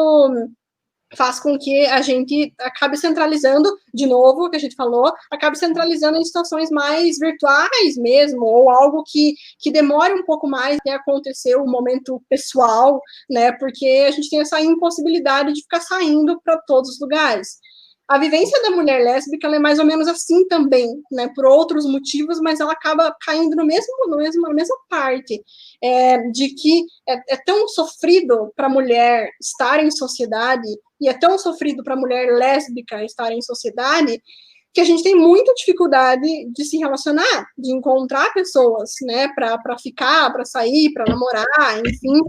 faz com que a gente acabe centralizando, de novo, o que a gente falou, acabe centralizando em situações mais virtuais mesmo, ou algo que demore um pouco mais de acontecer o momento pessoal, né, porque a gente tem essa impossibilidade de ficar saindo para todos os lugares. A vivência da mulher lésbica, ela é mais ou menos assim também, né, por outros motivos, mas ela acaba caindo na mesma parte, de que é tão sofrido para a mulher estar em sociedade, e é tão sofrido para a mulher lésbica estar em sociedade, que a gente tem muita dificuldade de se relacionar, de encontrar pessoas, né, para ficar, para sair, para namorar, enfim.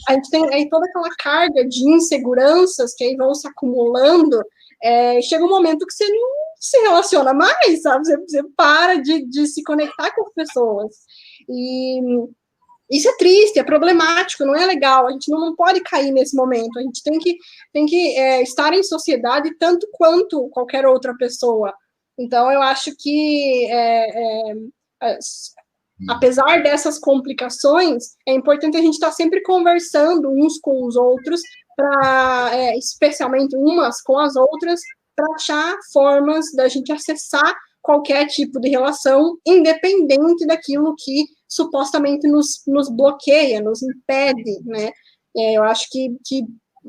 A gente tem aí toda aquela carga de inseguranças que aí vão se acumulando, chega um momento que você não se relaciona mais, sabe? Você para de se conectar com as pessoas. E isso é triste, é problemático, não é legal. A gente não pode cair nesse momento. A gente tem que estar em sociedade tanto quanto qualquer outra pessoa. Então, eu acho que, apesar dessas complicações, é importante a gente estar sempre conversando uns com os outros, especialmente umas com as outras, para achar formas da gente acessar qualquer tipo de relação, independente daquilo que supostamente nos bloqueia, nos impede, né? Eu acho que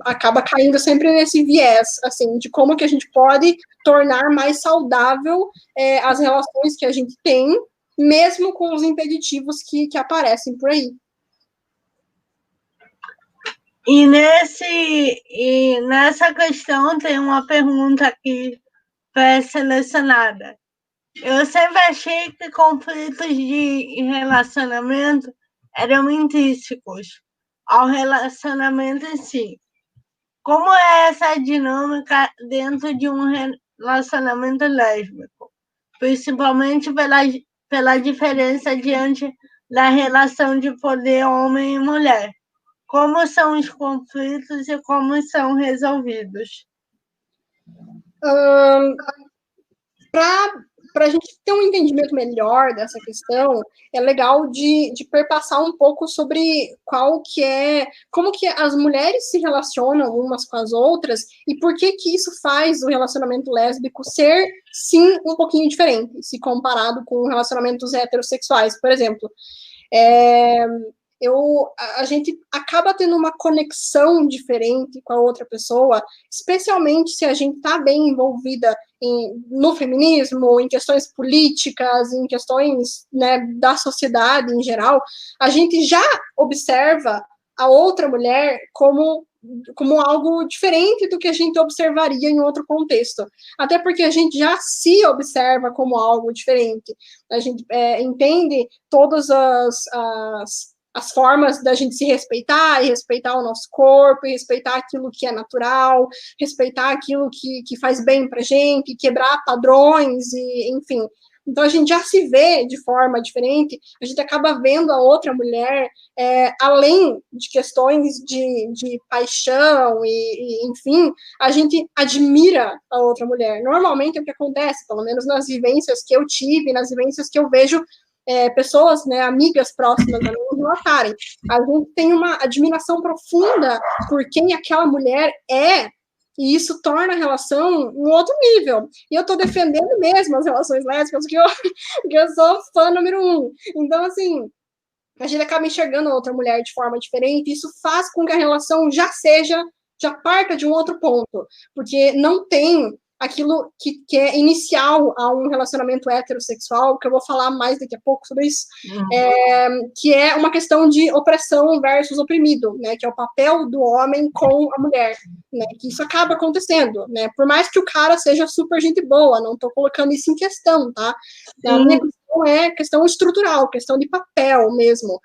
acaba caindo sempre nesse viés, assim, de como que a gente pode tornar mais saudável as relações que a gente tem, mesmo com os impeditivos que aparecem por aí. E nessa questão tem uma pergunta aqui pré-selecionada. Eu sempre achei que conflitos de relacionamento eram intrínsecos ao relacionamento em si. Como é essa dinâmica dentro de um relacionamento lésbico? Principalmente pela diferença diante da relação de poder homem e mulher. Como são os conflitos e como são resolvidos? Para a gente ter um entendimento melhor dessa questão, é legal de perpassar um pouco sobre como que as mulheres se relacionam umas com as outras e por que isso faz o relacionamento lésbico ser, sim, um pouquinho diferente, se comparado com relacionamentos heterossexuais, por exemplo. A gente acaba tendo uma conexão diferente com a outra pessoa, especialmente se a gente está bem envolvida no feminismo, em questões políticas, em questões, né, da sociedade em geral. A gente já observa a outra mulher como algo diferente do que a gente observaria em outro contexto. Até porque a gente já se observa como algo diferente. A gente entende todas as formas da gente se respeitar, e respeitar o nosso corpo, e respeitar aquilo que é natural, respeitar aquilo que faz bem pra gente, quebrar padrões, e enfim, Então, a gente já se vê de forma diferente, a gente acaba vendo a outra mulher, além de questões de paixão enfim, a gente admira a outra mulher. Normalmente, é o que acontece, pelo menos nas vivências que eu tive, nas vivências que eu vejo pessoas, né, amigas próximas a mim, relatarem. A gente tem uma admiração profunda por quem aquela mulher é, e isso torna a relação um outro nível. E eu estou defendendo mesmo as relações lésbicas, porque eu sou fã número 1. Então, assim, a gente acaba enxergando a outra mulher de forma diferente, e isso faz com que a relação já parta de um outro ponto, porque não tem aquilo que é inicial a um relacionamento heterossexual, que eu vou falar mais daqui a pouco sobre isso, que é uma questão de opressão versus oprimido, né, que é o papel do homem com a mulher, né, que isso acaba acontecendo, né, por mais que o cara seja super gente boa, não estou colocando isso em questão, tá? A minha questão é questão estrutural, questão de papel mesmo.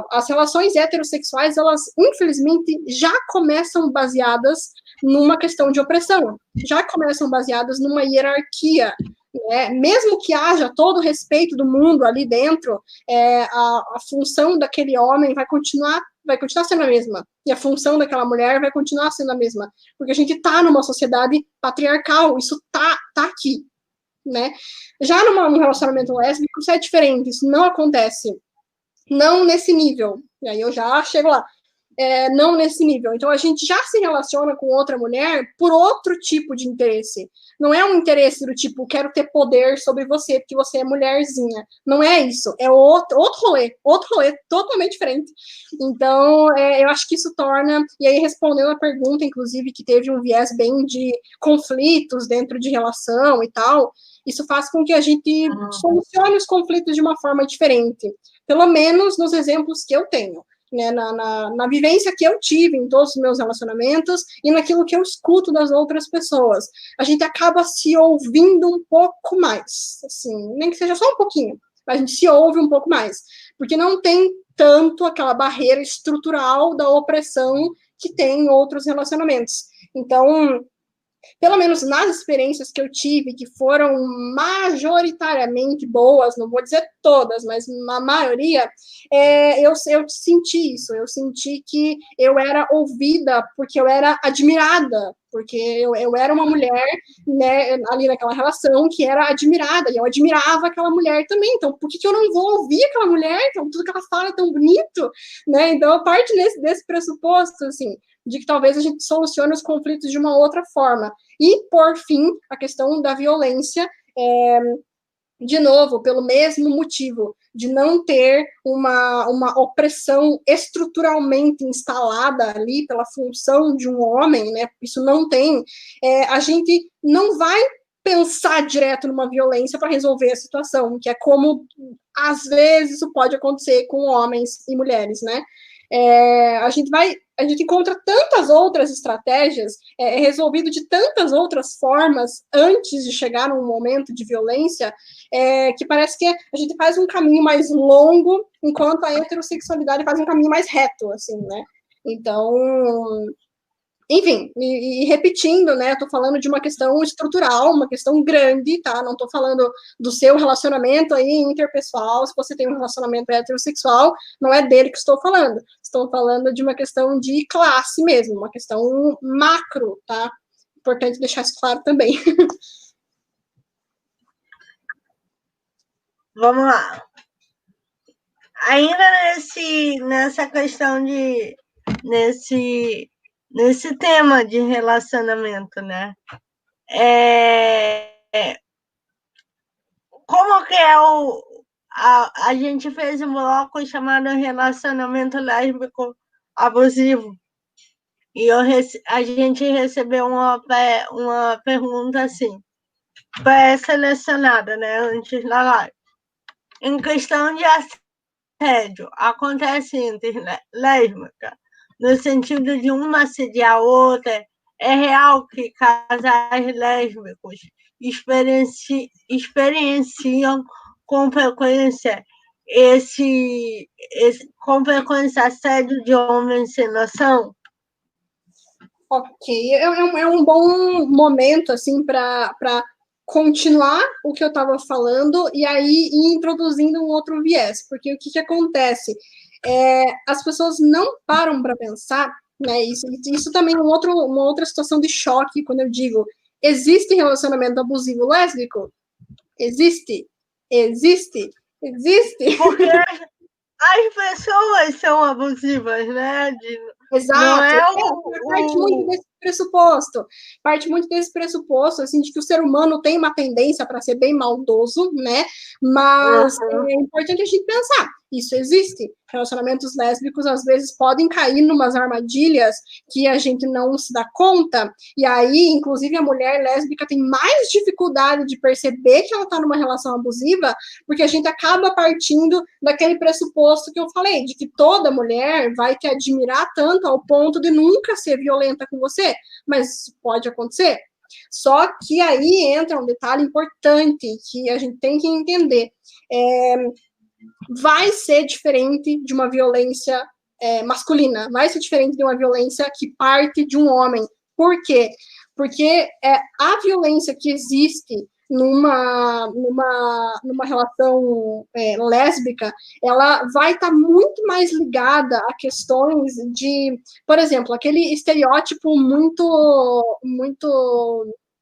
As relações heterossexuais, elas, infelizmente, já começam baseadas numa questão de opressão, já começam baseadas numa hierarquia, né? Mesmo que haja todo o respeito do mundo ali dentro, a função daquele homem vai continuar sendo a mesma, e a função daquela mulher vai continuar sendo a mesma, porque a gente está numa sociedade patriarcal, isso tá aqui, né? Já num relacionamento lésbico, isso é diferente, isso não acontece, não nesse nível, e aí eu já chego lá, não nesse nível. Então, a gente já se relaciona com outra mulher por outro tipo de interesse. Não é um interesse do tipo, quero ter poder sobre você, porque você é mulherzinha. Não é isso. É outro rolê totalmente diferente. Então, eu acho que isso torna... E aí, respondendo a pergunta, inclusive, que teve um viés bem de conflitos dentro de relação e tal, isso faz com que a gente solucione os conflitos de uma forma diferente. Pelo menos nos exemplos que eu tenho. Né, na vivência que eu tive em todos os meus relacionamentos e naquilo que eu escuto das outras pessoas. A gente acaba se ouvindo um pouco mais, assim, nem que seja só um pouquinho, mas a gente se ouve um pouco mais, porque não tem tanto aquela barreira estrutural da opressão que tem em outros relacionamentos. Então, pelo menos nas experiências que eu tive, que foram majoritariamente boas, não vou dizer todas, mas a maioria, eu senti isso, eu senti que eu era ouvida porque eu era admirada, porque eu era uma mulher, né, ali naquela relação que era admirada, e eu admirava aquela mulher também, então por que eu não vou ouvir aquela mulher? Então, tudo que ela fala é tão bonito, né? Então, a parte desse pressuposto, assim, de que talvez a gente solucione os conflitos de uma outra forma. E, por fim, a questão da violência, de novo, pelo mesmo motivo, de não ter uma opressão estruturalmente instalada ali pela função de um homem, né? Isso não tem. A gente não vai pensar direto numa violência para resolver a situação, que é como, às vezes, isso pode acontecer com homens e mulheres, né? A gente encontra tantas outras estratégias, resolvido de tantas outras formas antes de chegar num momento de violência, que parece que a gente faz um caminho mais longo, enquanto a heterossexualidade faz um caminho mais reto, assim, né? Então, enfim, e repetindo, né, eu tô falando de uma questão estrutural, uma questão grande, tá? Não tô falando do seu relacionamento aí interpessoal, se você tem um relacionamento heterossexual, não é dele que estou falando. Estou falando de uma questão de classe mesmo, uma questão macro, tá? Importante deixar isso claro também. Vamos lá. Ainda nessa questão nesse tema de relacionamento, né? Como que é a gente fez um bloco chamado Relacionamento Lésbico Abusivo, e a gente recebeu uma pergunta assim, pré-selecionada, né, antes da live. Em questão de assédio, acontece entre lésbica, no sentido de uma assediar a outra, é real que casais lésbicos experienciam com frequência com frequência assédio de homens sem noção? Ok, é um bom momento, assim, para continuar o que eu estava falando e aí ir introduzindo um outro viés, porque o que acontece? As pessoas não param para pensar, né? Isso também é uma outra situação de choque quando eu digo, existe relacionamento abusivo lésbico? Existe? Existe? Existe? Porque as pessoas são abusivas, né? Não Exato. é Parte muito desse pressuposto. Parte muito desse pressuposto, assim, de que o ser humano tem uma tendência para ser bem maldoso, né? Mas é importante a gente pensar, isso existe. Relacionamentos lésbicos, às vezes, podem cair numas armadilhas que a gente não se dá conta, e aí, inclusive, a mulher lésbica tem mais dificuldade de perceber que ela está numa relação abusiva, porque a gente acaba partindo daquele pressuposto que eu falei, de que toda mulher vai te admirar tanto ao ponto de nunca ser violenta com você, mas isso pode acontecer. Só que aí entra um detalhe importante que a gente tem que entender. Vai ser diferente de uma violência masculina, vai ser diferente de uma violência que parte de um homem. Por quê? Porque a violência que existe numa relação lésbica, ela vai estar muito mais ligada a questões de, por exemplo, aquele estereótipo muito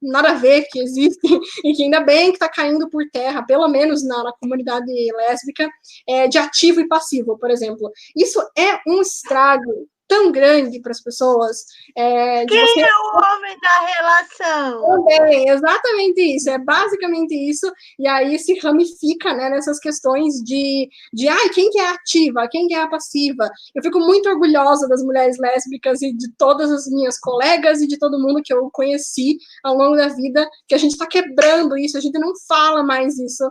nada a ver que existe, e que ainda bem que está caindo por terra, pelo menos na comunidade lésbica, de ativo e passivo, por exemplo. Isso é um estrago tão grande para as pessoas. Quem é o homem da relação? Também, exatamente isso, é basicamente isso, e aí se ramifica, né, nessas questões de quem que é ativa, quem que é a passiva. Eu fico muito orgulhosa das mulheres lésbicas e de todas as minhas colegas e de todo mundo que eu conheci ao longo da vida, que a gente está quebrando isso, a gente não fala mais isso,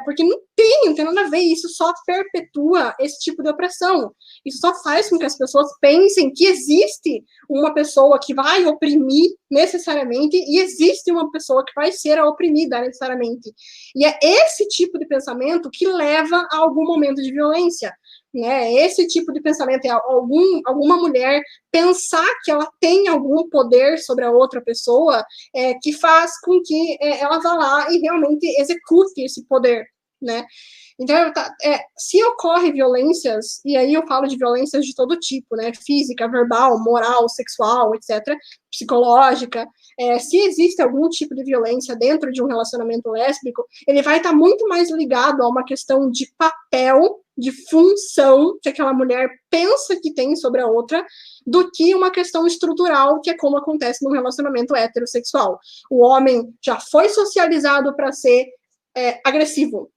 porque não tem nada a ver, isso só perpetua esse tipo de opressão, isso só faz com que as pessoas pensem que existe uma pessoa que vai oprimir necessariamente e existe uma pessoa que vai ser a oprimida necessariamente. E é esse tipo de pensamento que leva a algum momento de violência. Né? Esse tipo de pensamento é alguma mulher pensar que ela tem algum poder sobre a outra pessoa que faz com que ela vá lá e realmente execute esse poder. Né? Então, se ocorre violências, e aí eu falo de violências de todo tipo, né? Física, verbal, moral, sexual, etc., psicológica, se existe algum tipo de violência dentro de um relacionamento lésbico, ele vai estar muito mais ligado a uma questão de papel, de função que aquela mulher pensa que tem sobre a outra, do que uma questão estrutural, que é como acontece num relacionamento heterossexual. O homem já foi socializado para ser agressivo,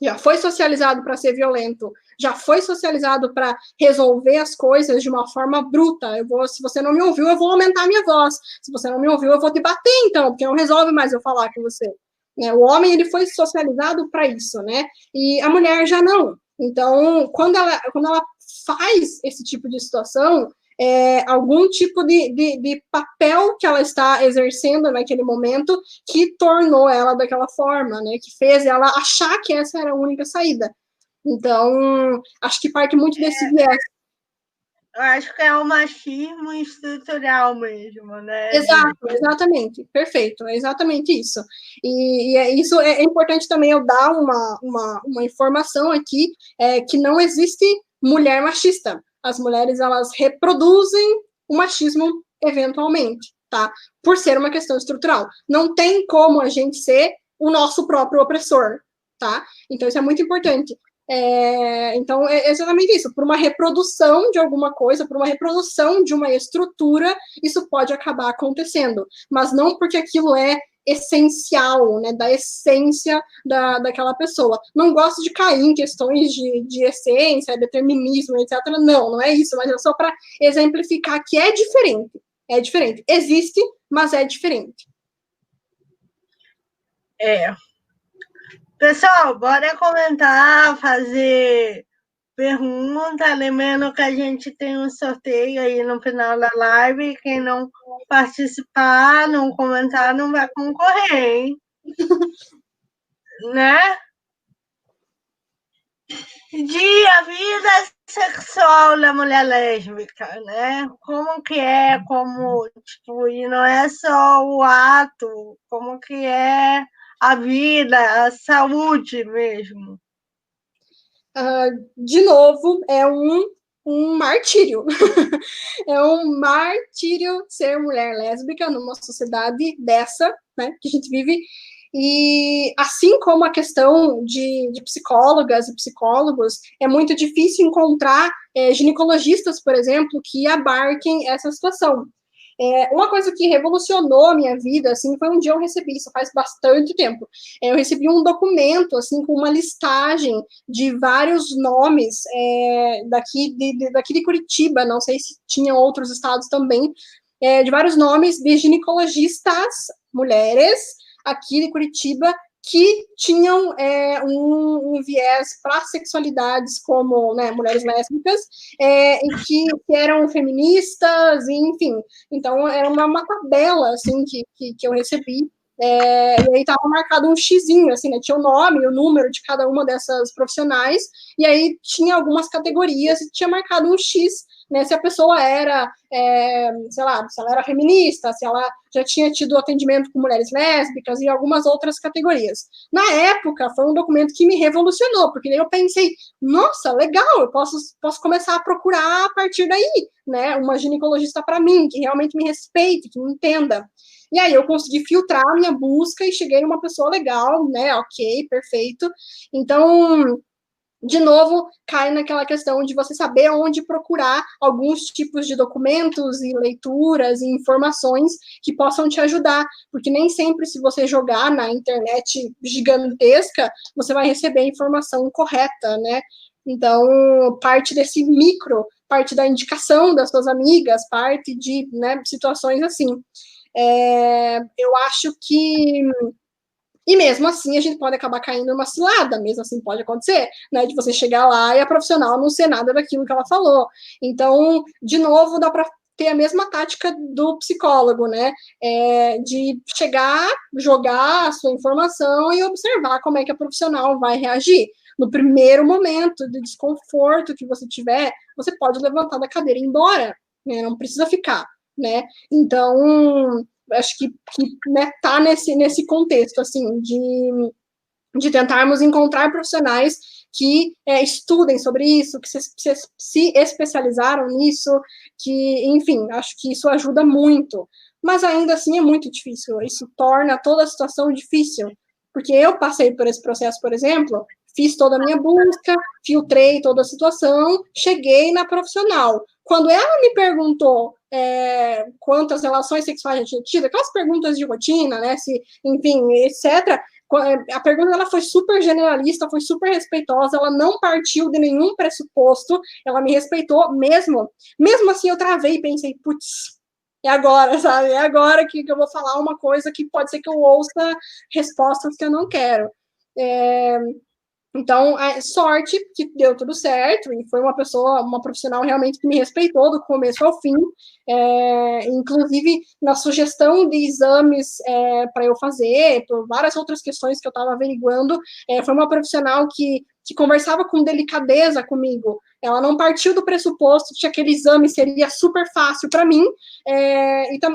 já foi socializado para ser violento, já foi socializado para resolver as coisas de uma forma bruta. Se você não me ouviu, eu vou aumentar a minha voz. Se você não me ouviu, eu vou te bater, então, porque não resolve mais eu falar com você. O homem, ele foi socializado para isso, né? E a mulher já não. Então, quando ela faz esse tipo de situação, algum tipo de papel que ela está exercendo naquele momento que tornou ela daquela forma, né? Que fez ela achar que essa era a única saída. Então, acho que parte muito desse viés. Eu acho que é o machismo estrutural mesmo, né? Exato, exatamente, perfeito, é exatamente isso. E isso é importante também eu dar uma informação aqui, que não existe mulher machista. As mulheres, elas reproduzem o machismo eventualmente, tá? Por ser uma questão estrutural. Não tem como a gente ser o nosso próprio opressor, tá? Então, isso é muito importante. Então, é exatamente isso. Por uma reprodução de alguma coisa, por uma reprodução de uma estrutura, isso pode acabar acontecendo. Mas não porque aquilo é essencial, né, da essência daquela pessoa. Não gosto de cair em questões de essência, determinismo, etc. Não é isso, mas é só para exemplificar que é diferente. É diferente. Existe, mas é diferente. Pessoal, bora comentar, fazer pergunta. Lembrando que a gente tem um sorteio aí no final da live. Quem não participar, não comentar, não vai concorrer, hein? Né? de a vida sexual da mulher lésbica, né? Como que é, como, tipo, e não é só o ato, como que é a vida, a saúde mesmo. De novo, é um martírio. É um martírio ser mulher lésbica numa sociedade dessa, né, que a gente vive. E assim como a questão de psicólogas e psicólogos, é muito difícil encontrar ginecologistas, por exemplo, que abarquem essa situação. Uma coisa que revolucionou a minha vida, assim, foi um dia eu recebi, isso faz bastante tempo, eu recebi um documento, assim, com uma listagem de vários nomes daqui de Curitiba, não sei se tinha outros estados também, de vários nomes de ginecologistas, mulheres, aqui de Curitiba, que tinham um viés para sexualidades como, né, mulheres lésbicas, e que eram feministas, enfim. Então, era uma tabela, assim, que eu recebi, e aí estava marcado um xizinho, assim, né, tinha o nome, o número de cada uma dessas profissionais, e aí tinha algumas categorias e tinha marcado um X, né, se a pessoa era, sei lá, se ela era feminista, se ela já tinha tido atendimento com mulheres lésbicas e algumas outras categorias. Na época, foi um documento que me revolucionou, porque daí eu pensei, nossa, legal, eu posso começar a procurar a partir daí, né, uma ginecologista para mim, que realmente me respeite, que me entenda. E aí eu consegui filtrar a minha busca e cheguei numa pessoa legal, né, ok, perfeito. Então, de novo, cai naquela questão de você saber onde procurar alguns tipos de documentos e leituras e informações que possam te ajudar, porque nem sempre, se você jogar na internet gigantesca, você vai receber a informação correta, né? Então, parte desse micro, parte da indicação das suas amigas, parte de, né, situações assim. Eu acho que e mesmo assim, a gente pode acabar caindo numa cilada, mesmo assim pode acontecer, né? De você chegar lá e a profissional não ser nada daquilo que ela falou. Então, de novo, dá para ter a mesma tática do psicólogo, né? De chegar, jogar a sua informação e observar como é que a profissional vai reagir. No primeiro momento de desconforto que você tiver, você pode levantar da cadeira e ir embora, né? Não precisa ficar, né? Então, acho que né, tá nesse contexto, assim, de tentarmos encontrar profissionais que estudem sobre isso, que se especializaram nisso, que, enfim, acho que isso ajuda muito. Mas ainda assim é muito difícil, isso torna toda a situação difícil, porque eu passei por esse processo, por exemplo, fiz toda a minha busca, filtrei toda a situação, cheguei na profissional. Quando ela me perguntou quantas relações sexuais eu tinha tido, aquelas perguntas de rotina, né, se, enfim, etc., a pergunta ela foi super generalista, foi super respeitosa, ela não partiu de nenhum pressuposto, ela me respeitou mesmo. Mesmo assim, eu travei e pensei, putz, é agora, sabe? É agora que eu vou falar uma coisa que pode ser que eu ouça respostas que eu não quero. Então, sorte que deu tudo certo, e foi uma profissional realmente que me respeitou do começo ao fim, inclusive na sugestão de exames para eu fazer, por várias outras questões que eu estava averiguando, foi uma profissional que conversava com delicadeza comigo, ela não partiu do pressuposto de que aquele exame seria super fácil para mim,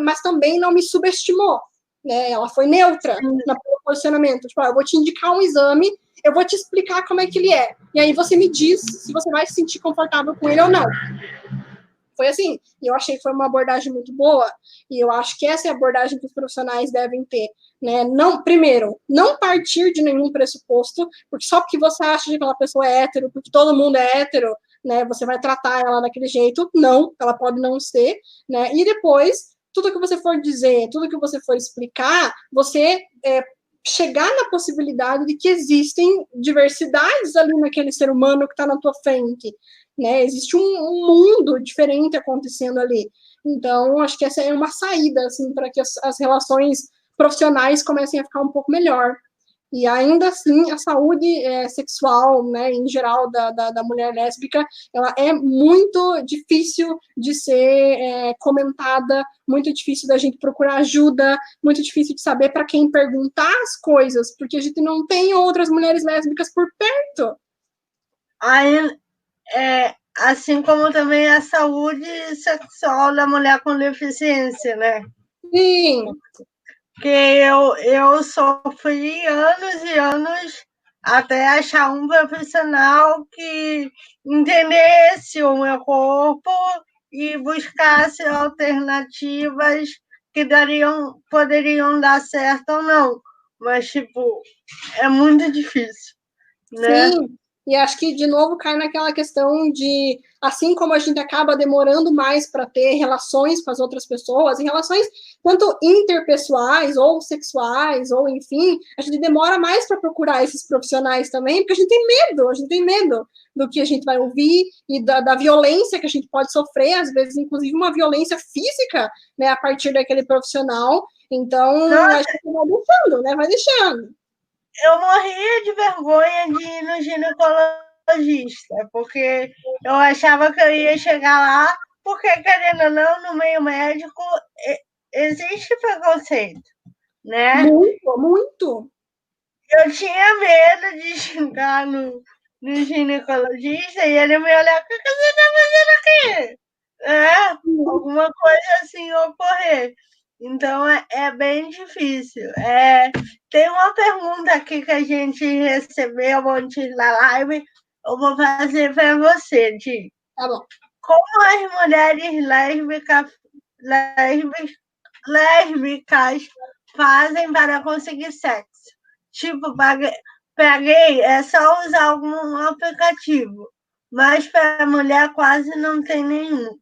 mas também não me subestimou, né? Ela foi neutra no posicionamento, tipo, eu vou te indicar um exame, eu vou te explicar como é que ele é. E aí você me diz se você vai se sentir confortável com ele ou não. Foi assim, e eu achei que foi uma abordagem muito boa, e eu acho que essa é a abordagem que os profissionais devem ter, né? Não, primeiro, não partir de nenhum pressuposto, porque só porque você acha que aquela pessoa é hétero, porque todo mundo é hétero, né, você vai tratar ela daquele jeito, não, ela pode não ser, né? E depois, tudo que você for dizer, tudo que você for explicar, você chegar na possibilidade de que existem diversidades ali naquele ser humano que está na tua frente, né? Existe um mundo diferente acontecendo ali. Então, acho que essa é uma saída, assim, para que as relações profissionais comecem a ficar um pouco melhor. E ainda assim, a saúde sexual, né, em geral, da mulher lésbica, ela é muito difícil de ser comentada, muito difícil da gente procurar ajuda, muito difícil de saber para quem perguntar as coisas, porque a gente não tem outras mulheres lésbicas por perto. Aí, assim como também a saúde sexual da mulher com deficiência, né? Sim. Porque eu sofri anos e anos até achar um profissional que entendesse o meu corpo e buscasse alternativas que poderiam dar certo ou não. Mas, tipo, é muito difícil, né? Sim, e acho que de novo cai naquela questão de, assim como a gente acaba demorando mais para ter relações com as outras pessoas, em relações tanto interpessoais ou sexuais, ou enfim, a gente demora mais para procurar esses profissionais também, porque a gente tem medo do que a gente vai ouvir e da violência que a gente pode sofrer, às vezes, inclusive uma violência física, né, a partir daquele profissional. Então, a gente vai deixando, né? Vai deixando. Eu morria de vergonha de ir no ginecologista, porque eu achava que eu ia chegar lá, porque, querendo ou não, no meio médico existe preconceito, né? Muito, muito. Eu tinha medo de chegar no ginecologista e ele me olhar, o que você está fazendo aqui? Alguma coisa assim ocorrer. Então é bem difícil. Tem uma pergunta aqui que a gente recebeu antes da live, eu vou fazer para você, Ti. Tá bom. Como as mulheres lésbicas fazem para conseguir sexo? Tipo, para gay é só usar algum aplicativo, mas para mulher quase não tem nenhum.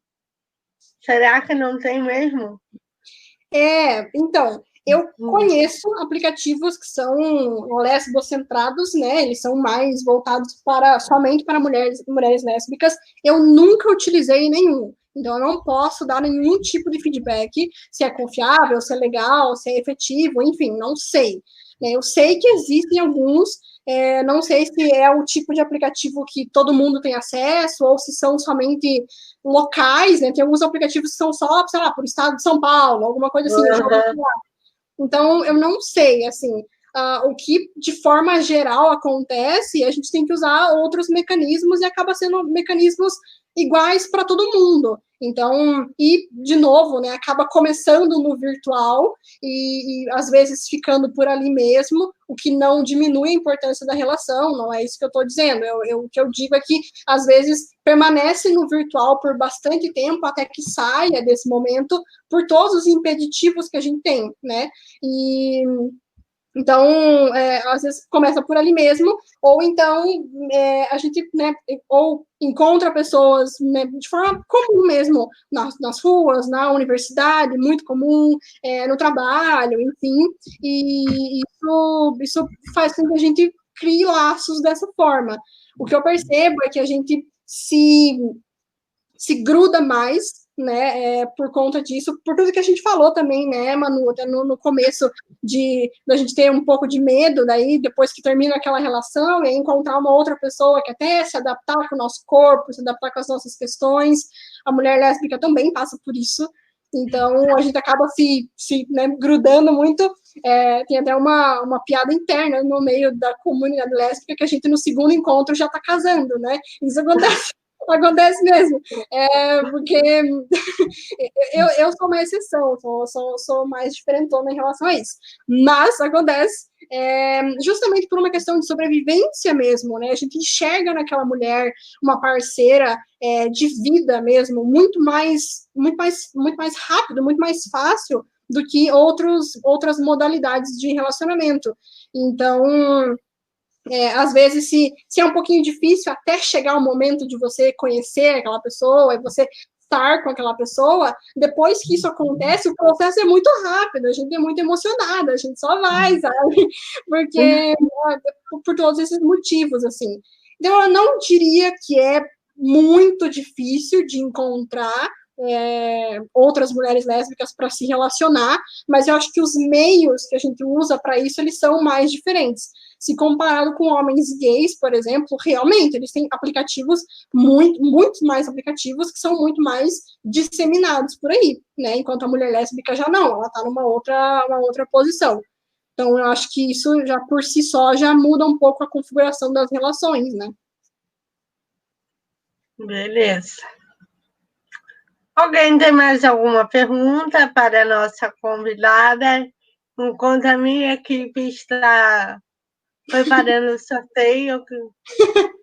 Será que não tem mesmo? Então, eu conheço aplicativos que são lesbocentrados, né? Eles são mais voltados somente para mulheres lésbicas. Eu nunca utilizei nenhum. Então, eu não posso dar nenhum tipo de feedback se é confiável, se é legal, se é efetivo, enfim, não sei. Eu sei que existem alguns, não sei se é o tipo de aplicativo que todo mundo tem acesso ou se são somente locais, né? Tem alguns aplicativos que são só, sei lá, por estado de São Paulo, alguma coisa assim. Então, eu não sei, assim, o que de forma geral acontece, a gente tem que usar outros mecanismos e acaba sendo mecanismos iguais para todo mundo. Então, e de novo, né, acaba começando no virtual e às vezes ficando por ali mesmo, o que não diminui a importância da relação, não é isso que eu estou dizendo. O que eu digo é que às vezes permanece no virtual por bastante tempo até que saia desse momento por todos os impeditivos que a gente tem, né? E então, às vezes começa por ali mesmo, ou então a gente, né, ou encontra pessoas, né, de forma comum mesmo, nas ruas, na universidade, muito comum, no trabalho, enfim, e isso faz com que a gente crie laços dessa forma. O que eu percebo é que a gente se gruda mais, né, por conta disso, por tudo que a gente falou também, né, Manu, até no começo da gente ter um pouco de medo, daí depois que termina aquela relação, e encontrar uma outra pessoa que até se adaptar com o nosso corpo, se adaptar com as nossas questões, a mulher lésbica também passa por isso, então a gente acaba né, grudando muito, tem até uma piada interna no meio da comunidade lésbica que a gente no segundo encontro já tá casando, né, isso acontece mesmo, porque eu sou uma exceção, sou mais diferentona em relação a isso, mas acontece justamente por uma questão de sobrevivência mesmo, né, a gente enxerga naquela mulher uma parceira de vida mesmo, muito mais rápido, muito mais fácil do que outras modalidades de relacionamento, então às vezes, se é um pouquinho difícil até chegar o momento de você conhecer aquela pessoa e você estar com aquela pessoa, depois que isso acontece, o processo é muito rápido, a gente é muito emocionada, a gente só vai, sabe? Porque, por todos esses motivos, assim. Então, eu não diria que é muito difícil de encontrar outras mulheres lésbicas para se relacionar, mas eu acho que os meios que a gente usa para isso, eles são mais diferentes. Se comparado com homens gays, por exemplo, realmente, eles têm aplicativos, muito mais aplicativos, que são muito mais disseminados por aí, né? Enquanto a mulher lésbica já não, ela está numa outra posição. Então, eu acho que isso já por si só já muda um pouco a configuração das relações, né? Beleza. Alguém tem mais alguma pergunta para a nossa convidada? Enquanto a minha equipe está preparando o sorteio,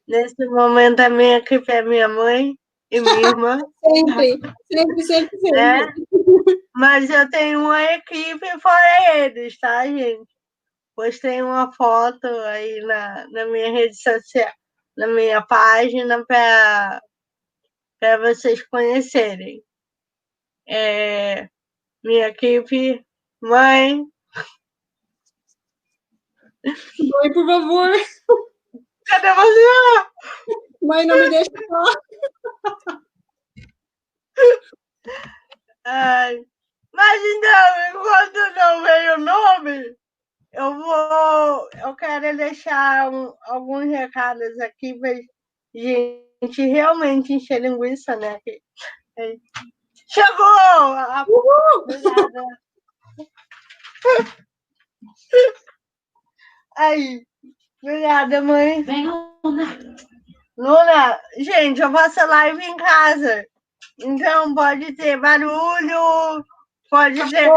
nesse momento a minha equipe é minha mãe e minha irmã. Sempre, sempre, sempre, sempre. Né? Mas eu tenho uma equipe fora eles, tá, gente? Postei uma foto aí na minha rede social, na minha página, para vocês conhecerem. Minha equipe, mãe. Mãe, por favor. Cadê você? Mãe, não me deixa falar. Mas então, enquanto não veio o nome, eu quero deixar alguns recados aqui para gente realmente encher linguiça, né? Chegou! Obrigada. Aí, obrigada, mãe. Vem, Luna. Luna, gente, eu faço live em casa. Então pode ter barulho, pode ter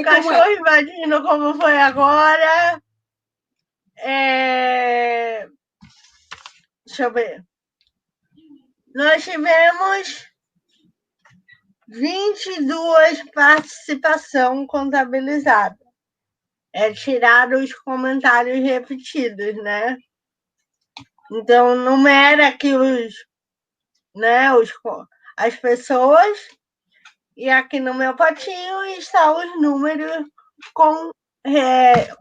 cachorro invadindo como foi agora. Deixa eu ver. Nós tivemos 22 participações contabilizadas. Tiraram os comentários repetidos, né? Então, numera aqui as pessoas, e aqui no meu potinho estão os números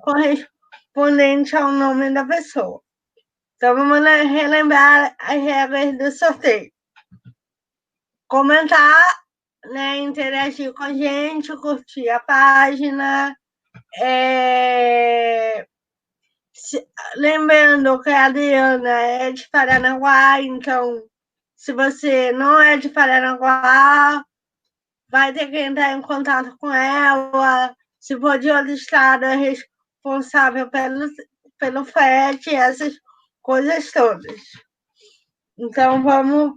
correspondentes ao nome da pessoa. Então, vamos relembrar as regras do sorteio. Comentar, né, interagir com a gente, curtir a página. Lembrando que a Adriana é de Paranaguá, então, se você não é de Paranaguá, vai ter que entrar em contato com ela. Se for de outro estado, é responsável pelo frete, essas coisas todas. Então, vamos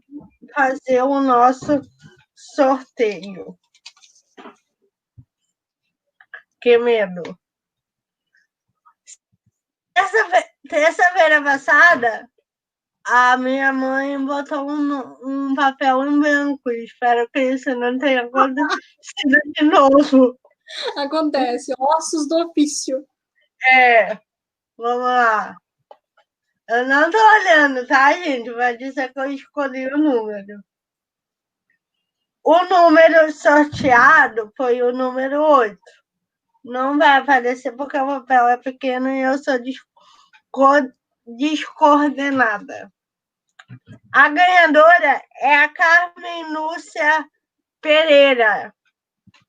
fazer o nosso sorteio. Que medo. Terça-feira passada, a minha mãe botou um papel em branco. Espero que isso não tenha acontecido de novo. Acontece, ossos do ofício. Vamos lá. Eu não tô olhando, tá, gente? Vai dizer que eu escolhi o número. O número sorteado foi o número 8. Não vai aparecer porque o papel é pequeno e eu sou descoordenada. A ganhadora é a Carmen Lúcia Pereira.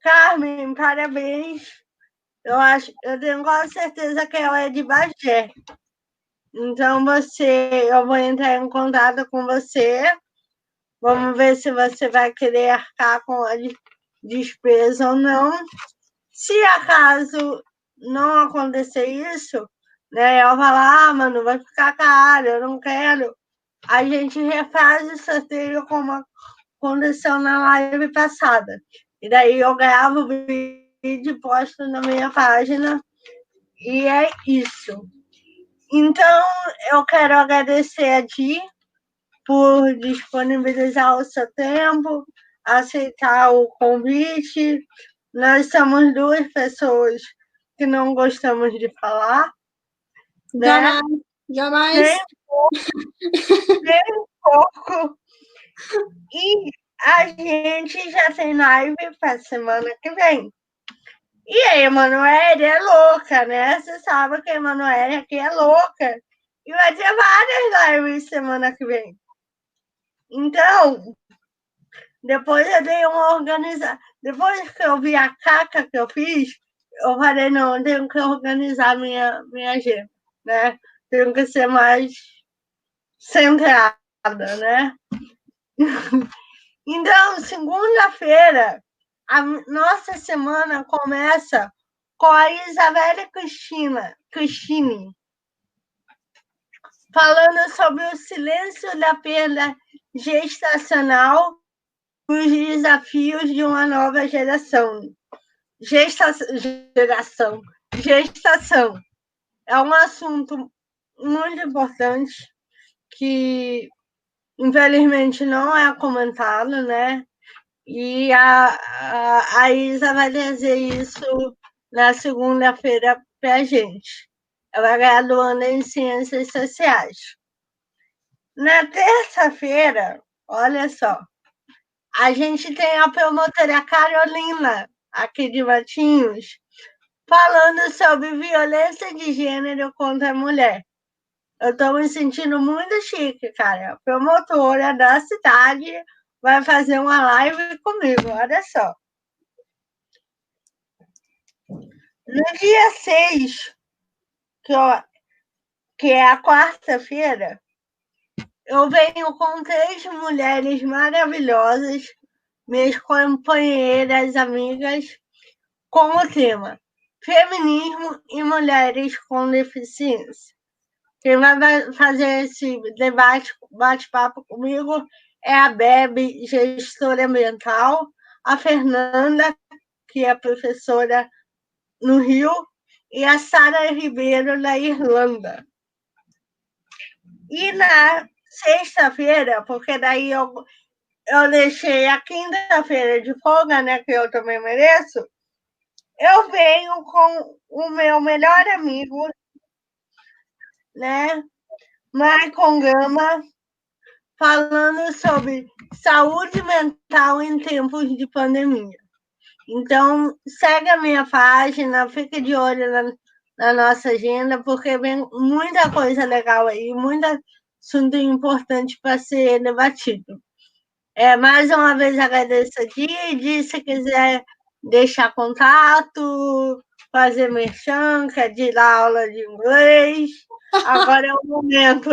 Carmen, parabéns. Eu tenho quase certeza que ela é de Bagé. Então, eu vou entrar em contato com você. Vamos ver se você vai querer arcar com a despesa ou não. Se acaso não acontecer isso, né, eu falar, mano, vai ficar caro, eu não quero. A gente refaz o sorteio como aconteceu na live passada. E daí eu gravo o vídeo e posto na minha página. E é isso. Então, eu quero agradecer a Di por disponibilizar o seu tempo, aceitar o convite. Nós somos duas pessoas que não gostamos de falar. Jamais, né? Jamais. Nem um pouco. E a gente já tem live para semana que vem. E a Emanuele é louca, né? Você sabe que a Emanuele aqui é louca. E vai ter várias lives semana que vem. Então, depois eu dei uma organizada. Depois que eu vi a caca que eu fiz, eu falei, não, eu tenho que organizar minha agenda, né? Tenho que ser mais centrada, né? Então, segunda-feira, a nossa semana começa com a Isabelle Cristine, falando sobre o silêncio da perda gestacional, os desafios de uma nova geração. Gestação é um assunto muito importante que, infelizmente, não é comentado, né? E a Isa vai trazer isso na segunda-feira para a gente. Ela é graduanda em Ciências Sociais. Na terça-feira, olha só, a gente tem a promotora Carolina, aqui de Matinhos, falando sobre violência de gênero contra a mulher. Eu estou me sentindo muito chique, cara. A promotora da cidade vai fazer uma live comigo, olha só. No dia 6, que é a quarta-feira, eu venho com 3 mulheres maravilhosas, minhas companheiras, amigas, com o tema Feminismo e Mulheres com Deficiência. Quem vai fazer esse debate, bate-papo comigo é a Bebe, gestora ambiental, a Fernanda, que é professora no Rio, e a Sara Ribeiro, da Irlanda. E na sexta-feira, porque daí eu deixei a quinta-feira de folga, né, que eu também mereço, eu venho com o meu melhor amigo, né, Maicon Gama, falando sobre saúde mental em tempos de pandemia. Então, segue a minha página, fique de olho na nossa agenda, porque vem muita coisa legal aí, muito assunto importante para ser debatido. Mais uma vez agradeço a Didi, se quiser deixar contato, fazer merchan, quer de dar aula de inglês, agora é o momento.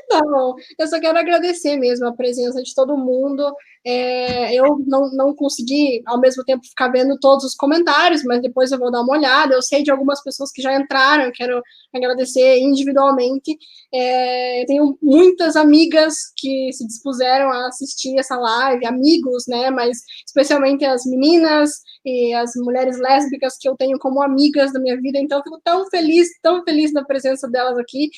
Tá bom, eu só quero agradecer mesmo a presença de todo mundo. Eu não consegui, ao mesmo tempo, ficar vendo todos os comentários, mas depois eu vou dar uma olhada. Eu sei de algumas pessoas que já entraram, eu quero agradecer individualmente. Eu tenho muitas amigas que se dispuseram a assistir essa live, amigos, né, mas especialmente as meninas e as mulheres lésbicas que eu tenho como amigas da minha vida, então eu fico tão feliz da presença delas aqui.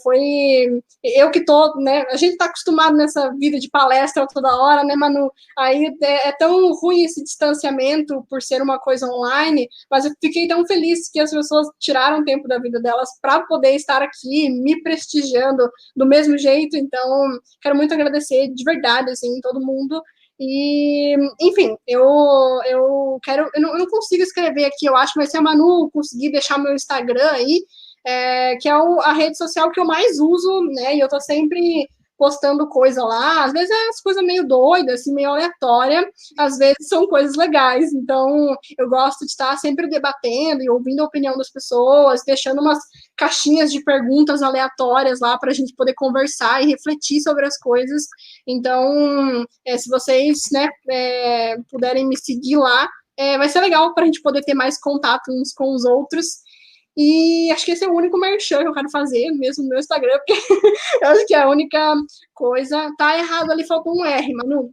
Foi eu que tô, né, a gente tá acostumado nessa vida de palestra toda hora, né, Manu? Aí é tão ruim esse distanciamento por ser uma coisa online, mas eu fiquei tão feliz que as pessoas tiraram tempo da vida delas para poder estar aqui, me prestigiando do mesmo jeito, então quero muito agradecer de verdade, assim, todo mundo. E, enfim, eu não consigo escrever aqui, eu acho, mas se a Manu conseguir deixar meu Instagram aí, que é a rede social que eu mais uso, né? E eu tô sempre postando coisa lá. Às vezes é as coisas meio doidas, assim, meio aleatória. Às vezes são coisas legais. Então, eu gosto de estar sempre debatendo e ouvindo a opinião das pessoas, deixando umas caixinhas de perguntas aleatórias lá para a gente poder conversar e refletir sobre as coisas. Então, se vocês, né, puderem me seguir lá, vai ser legal para a gente poder ter mais contato uns com os outros. E acho que esse é o único merchan que eu quero fazer, mesmo no meu Instagram, porque eu acho que é a única coisa. Tá errado ali, faltou um R, Manu.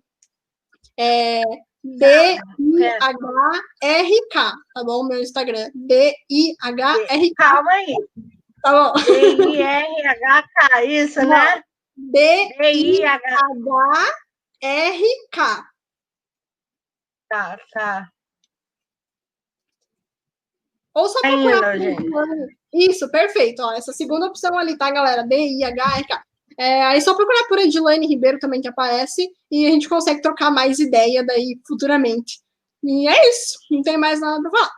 D-I-H-R-K, tá bom? Meu Instagram. D-I-H-R-K. Calma aí. Tá bom. D-I-R-H-K, isso, não, né? D-I-H-R-K. Tá. Ou só procurar. Isso, perfeito. Ó, essa segunda opção ali, tá, galera? D-I-H-R-K. Aí só procurar por Edilane Ribeiro também que aparece e a gente consegue trocar mais ideia daí futuramente. E é isso. Não tem mais nada para falar.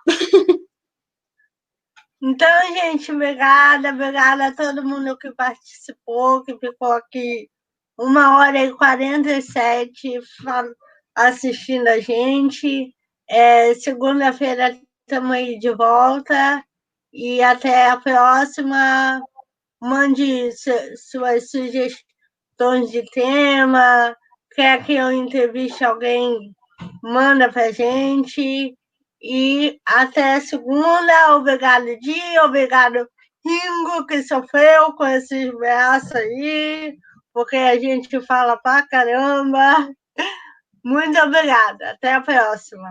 Então, gente, obrigada a todo mundo que participou, que ficou aqui 1h47 assistindo a gente. Segunda-feira estamos aí de volta e até a próxima. Mande suas sugestões de tema, quer que eu entreviste alguém, manda para a gente. E até segunda. Obrigado, Di. Obrigado, Ringo, que sofreu com esses braços aí, porque a gente fala pra caramba. Muito obrigada. Até a próxima.